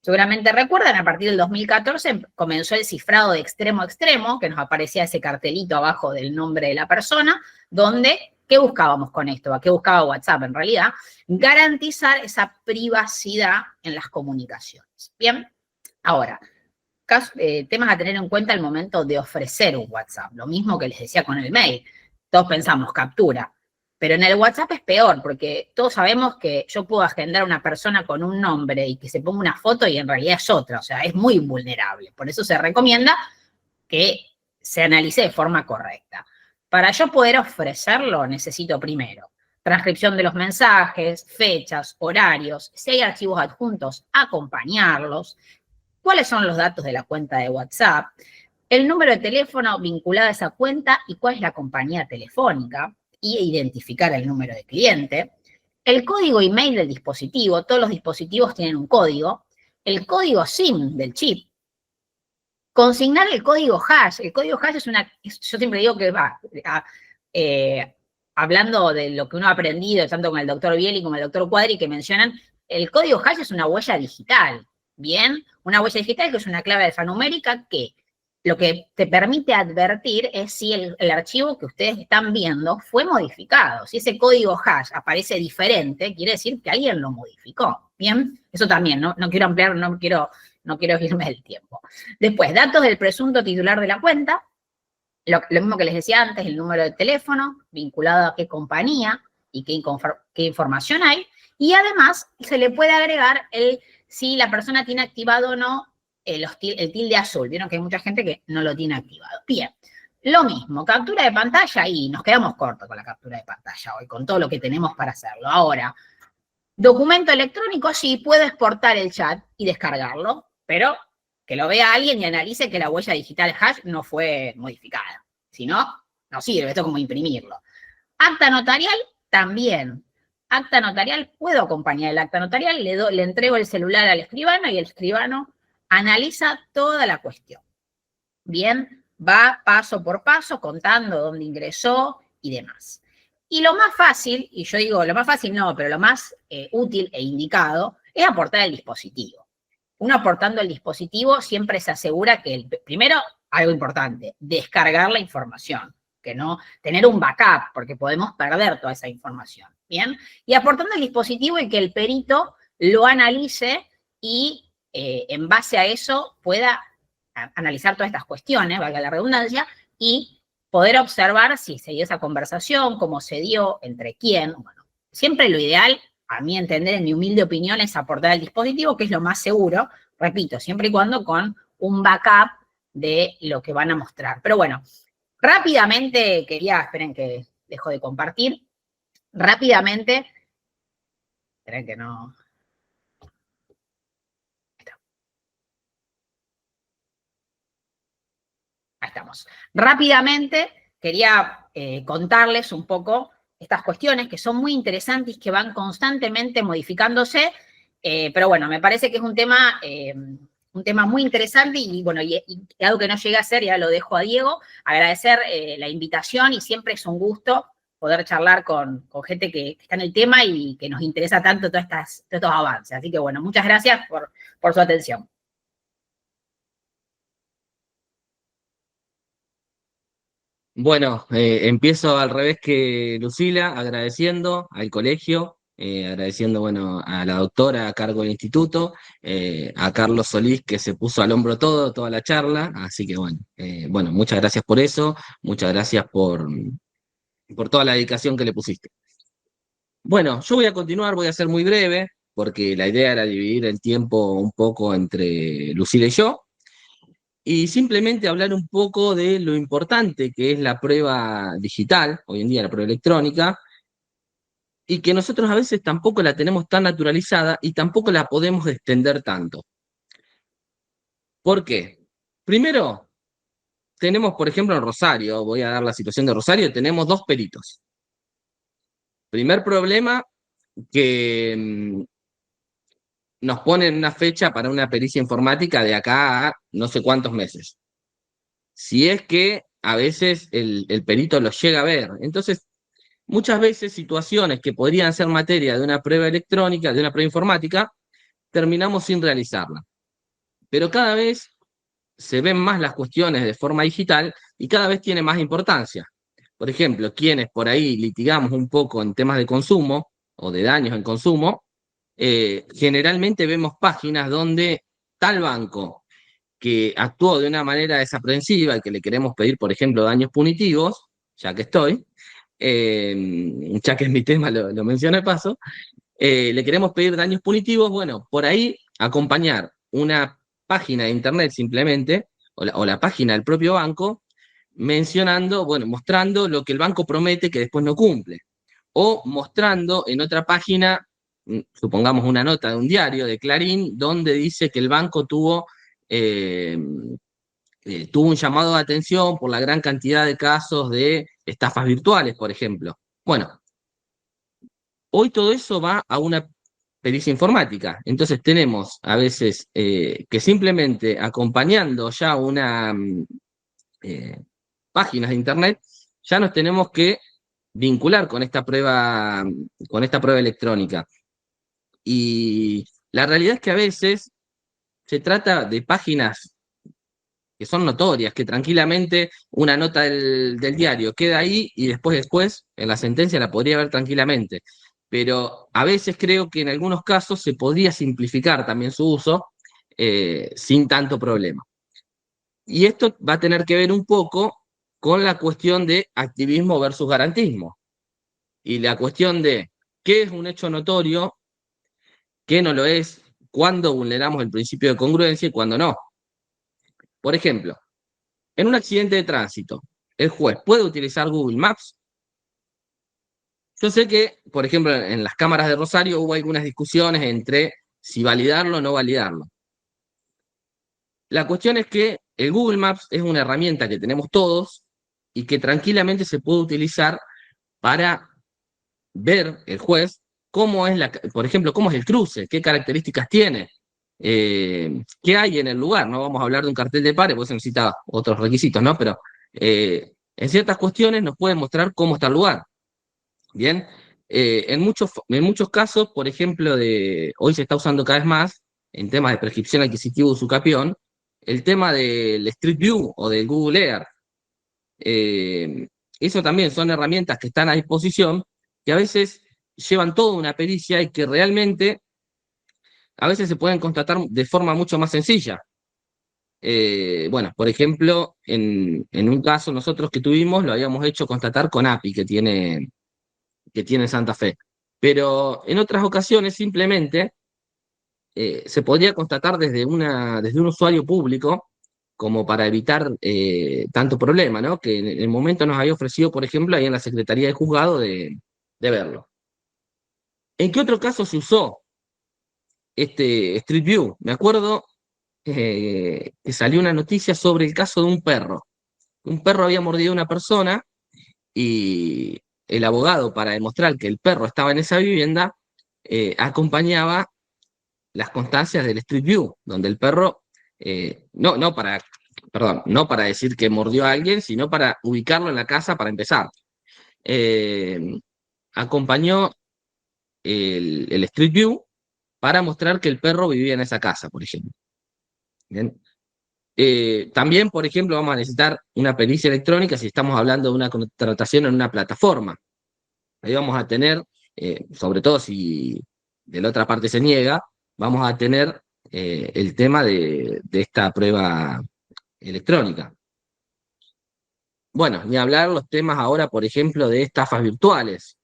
Speaker 11: Seguramente recuerdan, a partir del 2014 comenzó el cifrado de extremo a extremo, que nos aparecía ese cartelito abajo del nombre de la persona, donde, ¿qué buscábamos con esto? ¿Qué buscaba WhatsApp en realidad? Garantizar esa privacidad en las comunicaciones. Bien, ahora, temas a tener en cuenta al momento de ofrecer un WhatsApp. Lo mismo que les decía con el mail. Todos pensamos captura. Pero en el WhatsApp es peor, porque todos sabemos que yo puedo agendar a una persona con un nombre y que se ponga una foto y en realidad es otra. O sea, es muy vulnerable. Por eso se recomienda que se analice de forma correcta. Para yo poder ofrecerlo, necesito primero transcripción de los mensajes, fechas, horarios, si hay archivos adjuntos, acompañarlos, cuáles son los datos de la cuenta de WhatsApp, el número de teléfono vinculado a esa cuenta y cuál es la compañía telefónica, y identificar el número de cliente, el código email del dispositivo, todos los dispositivos tienen un código, el código SIM del chip, consignar el código hash es yo siempre digo que hablando de lo que uno ha aprendido, tanto con el doctor Bieli como el doctor Cuadri, que mencionan, el código hash es una huella digital. Bien, una huella digital que es una clave alfanumérica que lo que te permite advertir es si el archivo que ustedes están viendo fue modificado. Si ese código hash aparece diferente, quiere decir que alguien lo modificó. Bien, eso también, no quiero ampliar, no quiero irme del tiempo. Después, datos del presunto titular de la cuenta. Lo mismo que les decía antes, el número de teléfono, vinculado a qué compañía y qué información hay. Y además, se le puede agregar si la persona tiene activado o no el tilde azul. Vieron que hay mucha gente que no lo tiene activado. Bien, lo mismo, captura de pantalla y nos quedamos cortos con la captura de pantalla hoy, con todo lo que tenemos para hacerlo. Ahora, documento electrónico, sí, puedo exportar el chat y descargarlo, pero que lo vea alguien y analice que la huella digital hash no fue modificada. Si no, no sirve, esto es como imprimirlo. Acta notarial, también. Acta notarial, puedo acompañar el acta notarial, le entrego el celular al escribano y el escribano analiza toda la cuestión. Bien, va paso por paso contando dónde ingresó y demás. Y lo más fácil, y yo digo lo más fácil no, pero lo más útil e indicado es aportar el dispositivo. Uno aportando el dispositivo siempre se asegura que, primero, algo importante, descargar la información, que no tener un backup, porque podemos perder toda esa información, ¿bien? Y aportando el dispositivo y que el perito lo analice y en base a eso pueda analizar todas estas cuestiones, valga la redundancia, y poder observar si se dio esa conversación, cómo se dio, entre quién. Bueno, siempre lo ideal, a mi entender, en mi humilde opinión, es aportar el dispositivo, que es lo más seguro, repito, siempre y cuando con un backup de lo que van a mostrar. Pero bueno, rápidamente esperen que dejo de compartir, rápidamente, esperen que no... Ahí estamos. Rápidamente quería contarles un poco estas cuestiones que son muy interesantes, que van constantemente modificándose, pero bueno, me parece que es un tema muy interesante y bueno, y algo que no llegué a hacer, ya lo dejo a Diego, agradecer la invitación y siempre es un gusto poder charlar con gente que está en el tema y que nos interesa tanto todos estos avances. Así que bueno, muchas gracias por su atención.
Speaker 3: Bueno, empiezo al revés que Lucila, agradeciendo al colegio, agradeciendo, bueno, a la doctora a cargo del instituto, a Carlos Solís, que se puso al hombro toda la charla, así que bueno, muchas gracias por eso, muchas gracias por toda la dedicación que le pusiste. Bueno, yo voy a continuar, voy a ser muy breve, porque la idea era dividir el tiempo un poco entre Lucila y yo, y simplemente hablar un poco de lo importante que es la prueba digital, hoy en día la prueba electrónica, y que nosotros a veces tampoco la tenemos tan naturalizada y tampoco la podemos extender tanto. ¿Por qué? Primero, tenemos, por ejemplo, en Rosario, voy a dar la situación de Rosario, tenemos 2 peritos. Primer problema, que nos ponen una fecha para una pericia informática de acá a no sé cuántos meses. Si es que a veces el perito los llega a ver. Entonces, muchas veces situaciones que podrían ser materia de una prueba electrónica, de una prueba informática, terminamos sin realizarla. Pero cada vez se ven más las cuestiones de forma digital y cada vez tiene más importancia. Por ejemplo, quienes por ahí litigamos un poco en temas de consumo o de daños en consumo, generalmente vemos páginas donde tal banco que actuó de una manera desaprensiva y que le queremos pedir, por ejemplo, daños punitivos, ya que estoy, ya que es mi tema, lo menciono de paso, le queremos pedir daños punitivos, bueno, por ahí acompañar una página de internet simplemente, o la página del propio banco, mencionando, bueno, mostrando lo que el banco promete que después no cumple, o mostrando en otra página, supongamos una nota de un diario, de Clarín, donde dice que el banco tuvo un llamado de atención por la gran cantidad de casos de estafas virtuales, por ejemplo. Bueno, hoy todo eso va a una pericia informática. Entonces tenemos a veces que simplemente acompañando ya una páginas de internet, ya nos tenemos que vincular con esta prueba electrónica. Y la realidad es que a veces se trata de páginas que son notorias, que tranquilamente una nota del diario queda ahí y después en la sentencia la podría ver tranquilamente. Pero a veces creo que en algunos casos se podría simplificar también su uso sin tanto problema. Y esto va a tener que ver un poco con la cuestión de activismo versus garantismo. Y la cuestión de qué es un hecho notorio, qué no lo es, cuándo vulneramos el principio de congruencia y cuándo no. Por ejemplo, en un accidente de tránsito, ¿el juez puede utilizar Google Maps? Yo sé que, por ejemplo, en las cámaras de Rosario hubo algunas discusiones entre si validarlo o no validarlo. La cuestión es que el Google Maps es una herramienta que tenemos todos y que tranquilamente se puede utilizar para ver el juez cómo es por ejemplo, cómo es el cruce, qué características tiene, qué hay en el lugar. No vamos a hablar de un cartel de pares, porque se necesita otros requisitos, ¿no? Pero en ciertas cuestiones nos puede mostrar cómo está el lugar. Bien, en muchos casos, por ejemplo, hoy se está usando cada vez más en temas de prescripción adquisitiva de usucapión, el tema del Street View o del Google Earth. Eso también son herramientas que están a disposición, que a veces llevan toda una pericia y que realmente a veces se pueden constatar de forma mucho más sencilla. Bueno, por ejemplo, en un caso nosotros que tuvimos, lo habíamos hecho constatar con API que tiene Santa Fe. Pero en otras ocasiones simplemente se podría constatar desde un usuario público como para evitar tanto problema, ¿no? Que en el momento nos había ofrecido, por ejemplo, ahí en la Secretaría de Juzgado de verlo. ¿En qué otro caso se usó este Street View? Me acuerdo que salió una noticia sobre el caso de un perro. Un perro había mordido a una persona y el abogado, para demostrar que el perro estaba en esa vivienda, acompañaba las constancias del Street View, donde el perro, no para decir que mordió a alguien, sino para ubicarlo en la casa para empezar. Acompañó el Street View para mostrar que el perro vivía en esa casa, por ejemplo. ¿Bien? También, por ejemplo, vamos a necesitar una pericia electrónica si estamos hablando de una contratación en una plataforma. Ahí vamos a tener, sobre todo si de la otra parte se niega, vamos a tener el tema de esta prueba electrónica. Bueno, ni hablar los temas ahora, por ejemplo, de estafas virtuales.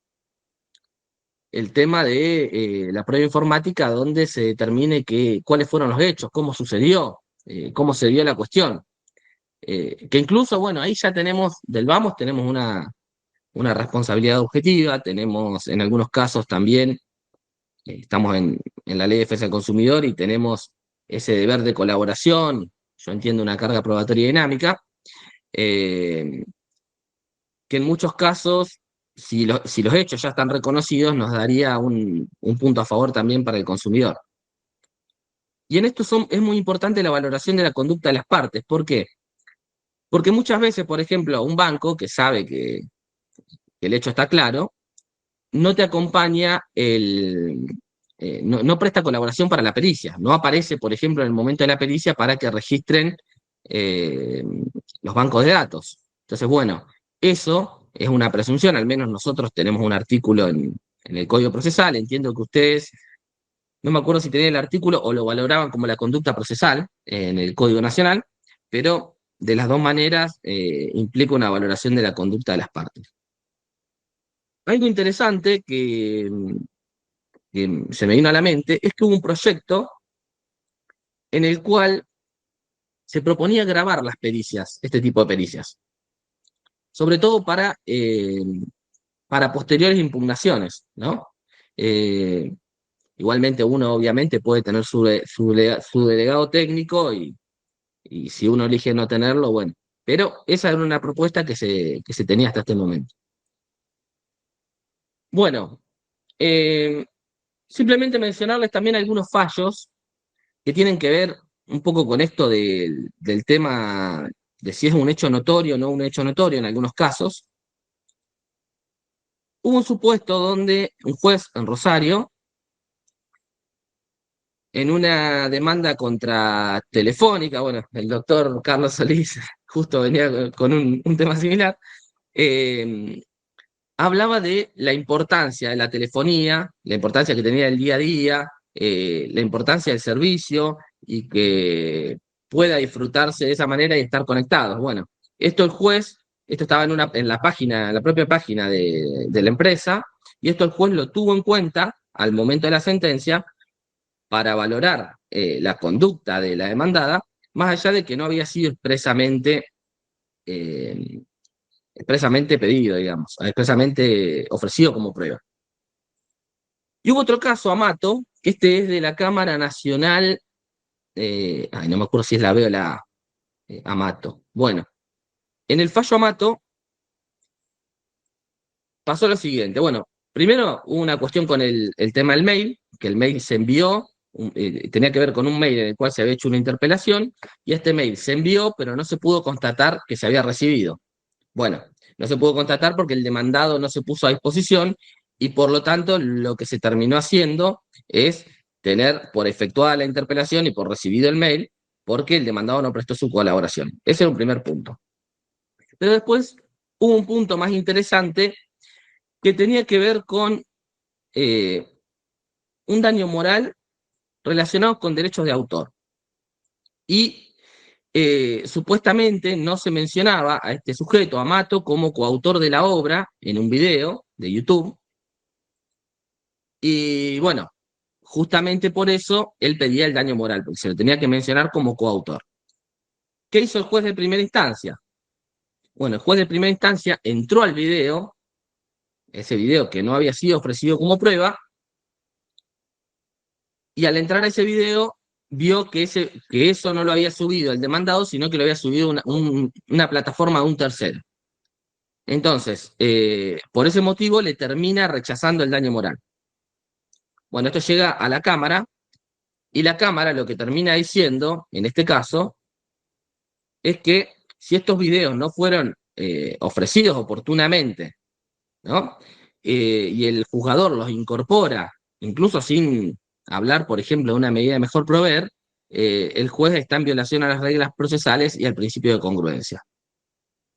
Speaker 3: El tema de la prueba informática donde se determine cuáles fueron los hechos, cómo sucedió, cómo se dio la cuestión. Que incluso, bueno, ahí ya tenemos, tenemos una responsabilidad objetiva, tenemos en algunos casos también, estamos en la Ley de Defensa del Consumidor y tenemos ese deber de colaboración, yo entiendo una carga probatoria dinámica, que en muchos casos, si los hechos ya están reconocidos, nos daría un punto a favor también para el consumidor. Y en esto es muy importante la valoración de la conducta de las partes. ¿Por qué? Porque muchas veces, por ejemplo, un banco que sabe que el hecho está claro, no te acompaña no presta colaboración para la pericia. No aparece, por ejemplo, en el momento de la pericia para que registren los bancos de datos. Entonces, bueno, eso es una presunción, al menos nosotros tenemos un artículo en el Código Procesal, entiendo que ustedes, no me acuerdo si tenían el artículo o lo valoraban como la conducta procesal en el Código Nacional, pero de las dos maneras implica una valoración de la conducta de las partes. Algo interesante que se me vino a la mente es que hubo un proyecto en el cual se proponía grabar las pericias, este tipo de pericias, sobre todo para posteriores impugnaciones, ¿no? Igualmente uno obviamente puede tener su delegado técnico y si uno elige no tenerlo, bueno, pero esa era una propuesta que se tenía hasta este momento. Bueno, simplemente mencionarles también algunos fallos que tienen que ver un poco con esto del tema de si es un hecho notorio o no un hecho notorio en algunos casos. Hubo un supuesto donde un juez en Rosario en una demanda contra Telefónica. Bueno, el doctor Carlos Solís justo venía con un tema similar. Hablaba de la importancia de la telefonía, la importancia que tenía el día a día, la importancia del servicio y que pueda disfrutarse de esa manera y estar conectados. Bueno, esto el juez, esto estaba en la página, en la propia página de la empresa, y esto el juez lo tuvo en cuenta al momento de la sentencia para valorar la conducta de la demandada, más allá de que no había sido expresamente pedido, digamos, expresamente ofrecido como prueba. Y hubo otro caso, Amato, que este es de la Cámara Nacional, no me acuerdo si es la B o la A, Amato. Bueno, en el fallo Amato pasó lo siguiente. Bueno, primero hubo una cuestión con el tema del mail, que el mail se envió, tenía que ver con un mail en el cual se había hecho una interpelación, y este mail se envió, pero no se pudo constatar que se había recibido. Bueno, no se pudo constatar porque el demandado no se puso a disposición y por lo tanto lo que se terminó haciendo es tener por efectuada la interpelación y por recibido el mail porque el demandado no prestó su colaboración. Ese era un primer punto. Pero después hubo un punto más interesante que tenía que ver con un daño moral relacionado con derechos de autor. Y supuestamente no se mencionaba a este sujeto, Amato, como coautor de la obra en un video de YouTube. Y bueno, justamente por eso él pedía el daño moral, porque se lo tenía que mencionar como coautor. ¿Qué hizo el juez de primera instancia? Bueno, el juez de primera instancia entró al video, ese video que no había sido ofrecido como prueba, y al entrar a ese video vio que eso no lo había subido el demandado, sino que lo había subido una plataforma de un tercero. Entonces, por ese motivo le termina rechazando el daño moral. Bueno, esto llega a la Cámara, y la Cámara lo que termina diciendo, en este caso, es que si estos videos no fueron ofrecidos oportunamente, ¿no? Y el juzgador los incorpora, incluso sin hablar, por ejemplo, de una medida de mejor proveer, el juez está en violación a las reglas procesales y al principio de congruencia.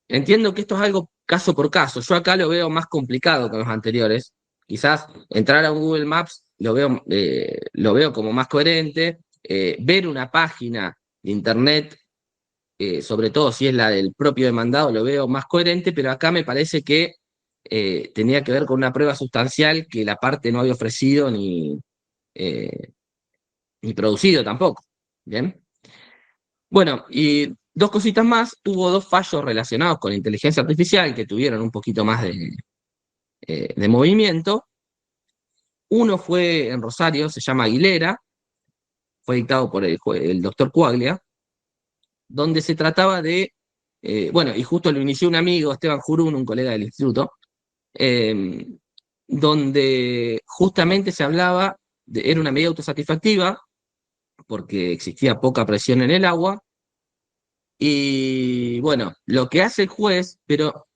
Speaker 3: Entiendo que esto es algo caso por caso. Yo acá lo veo más complicado que los anteriores. Quizás entrar a Google Maps lo veo como más coherente. Ver una página de internet, sobre todo si es la del propio demandado, lo veo más coherente, pero acá me parece que tenía que ver con una prueba sustancial que la parte no había ofrecido ni producido tampoco. ¿Bien? Bueno, y dos cositas más. Hubo dos fallos relacionados con la inteligencia artificial que tuvieron un poquito más de movimiento. Uno fue en Rosario, se llama Aguilera, fue dictado por el doctor Cuaglia, donde se trataba de, bueno, y justo lo inició un amigo, Esteban Jurún, un colega del instituto, donde justamente se hablaba, era una medida autosatisfactiva, porque existía poca presión en el agua, y bueno, lo que hace el juez, pero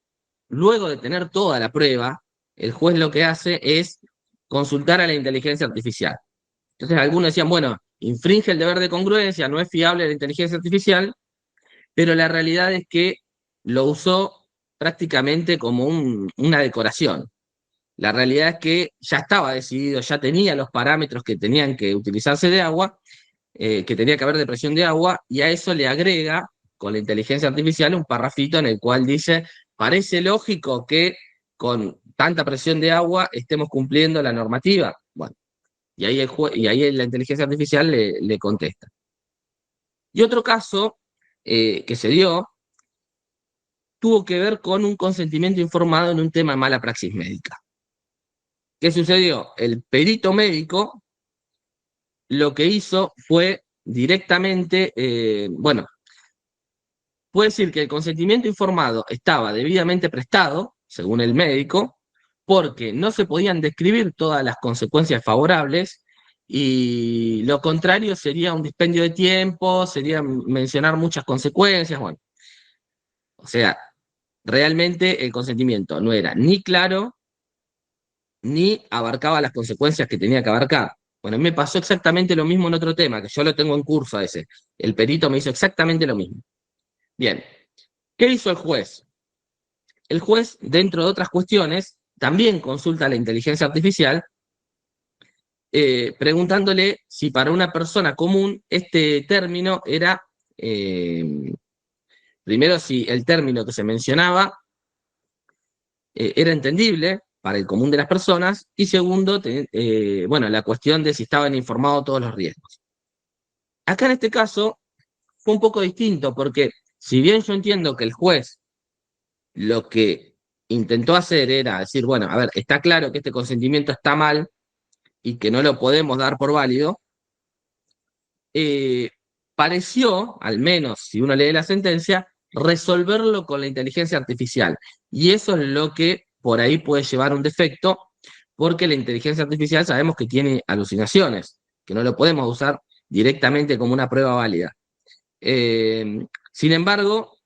Speaker 3: luego de tener toda la prueba, el juez lo que hace es consultar a la inteligencia artificial. Entonces algunos decían, bueno, infringe el deber de congruencia, no es fiable la inteligencia artificial, pero la realidad es que lo usó prácticamente como una decoración. La realidad es que ya estaba decidido, ya tenía los parámetros que tenían que utilizarse de agua, que tenía que haber de presión de agua, y a eso le agrega, con la inteligencia artificial, un parrafito en el cual dice, parece lógico que con tanta presión de agua estemos cumpliendo la normativa. Bueno, y ahí la inteligencia artificial le contesta. Y otro caso que se dio tuvo que ver con un consentimiento informado en un tema de mala praxis médica. ¿Qué sucedió? El perito médico lo que hizo fue directamente, bueno, puede decir que el consentimiento informado estaba debidamente prestado, según el médico, porque no se podían describir todas las consecuencias favorables, y lo contrario sería un dispendio de tiempo, sería mencionar muchas consecuencias, bueno. O sea, realmente el consentimiento no era ni claro, ni abarcaba las consecuencias que tenía que abarcar. Bueno, a mí me pasó exactamente lo mismo en otro tema, que yo lo tengo en curso a ese. El perito me hizo exactamente lo mismo. Bien, ¿qué hizo el juez? El juez, dentro de otras cuestiones, también consulta a la inteligencia artificial, preguntándole si para una persona común este término era, primero, si el término que se mencionaba era entendible para el común de las personas, y segundo, bueno, la cuestión de si estaban informados todos los riesgos. Acá en este caso fue un poco distinto, porque si bien yo entiendo que el juez lo que intentó hacer era decir, bueno, a ver, está claro que este consentimiento está mal y que no lo podemos dar por válido, pareció, al menos si uno lee la sentencia, resolverlo con la inteligencia artificial. Y eso es lo que por ahí puede llevar un defecto, porque la inteligencia artificial sabemos que tiene alucinaciones, que no lo podemos usar directamente como una prueba válida. Sin embargo,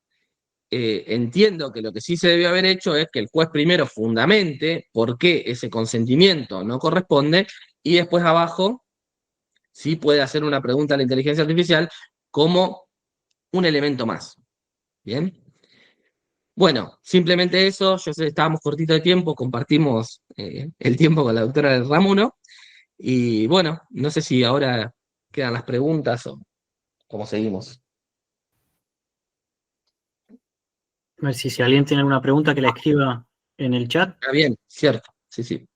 Speaker 3: entiendo que lo que sí se debió haber hecho es que el juez primero fundamente por qué ese consentimiento no corresponde, y después abajo sí puede hacer una pregunta a la inteligencia artificial como un elemento más. ¿Bien? Bueno, simplemente eso. Yo sé que estábamos cortitos de tiempo, compartimos el tiempo con la doctora Ramuno, y bueno, no sé si ahora quedan las preguntas o cómo seguimos.
Speaker 5: A ver si alguien tiene alguna pregunta que la escriba en el chat.
Speaker 3: Ah, bien, cierto, sí, sí.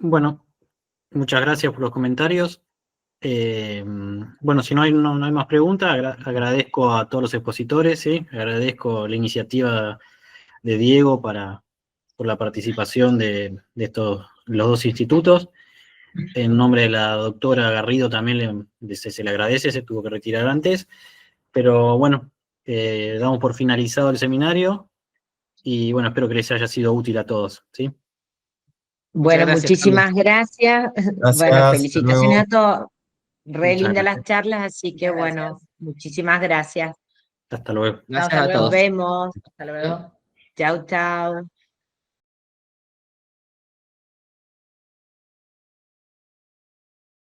Speaker 5: Bueno, muchas gracias por los comentarios. Bueno, si no hay más preguntas, agradezco a todos los expositores, ¿sí? Agradezco la iniciativa de Diego por la participación de los dos institutos. En nombre de la doctora Garrido también se le agradece, se tuvo que retirar antes. Pero bueno, damos por finalizado el seminario y bueno, espero que les haya sido útil a todos, ¿sí?
Speaker 1: Bueno,
Speaker 3: gracias,
Speaker 1: muchísimas gracias. Bueno, felicitaciones a todos. Re
Speaker 5: Muchas
Speaker 1: lindas las
Speaker 5: gracias.
Speaker 1: charlas, así que bueno, muchísimas gracias.
Speaker 5: Hasta luego.
Speaker 3: Gracias
Speaker 11: Hasta
Speaker 3: a
Speaker 11: luego.
Speaker 1: Nos
Speaker 3: todos.
Speaker 1: vemos.
Speaker 11: Hasta luego.
Speaker 1: Chau, chau.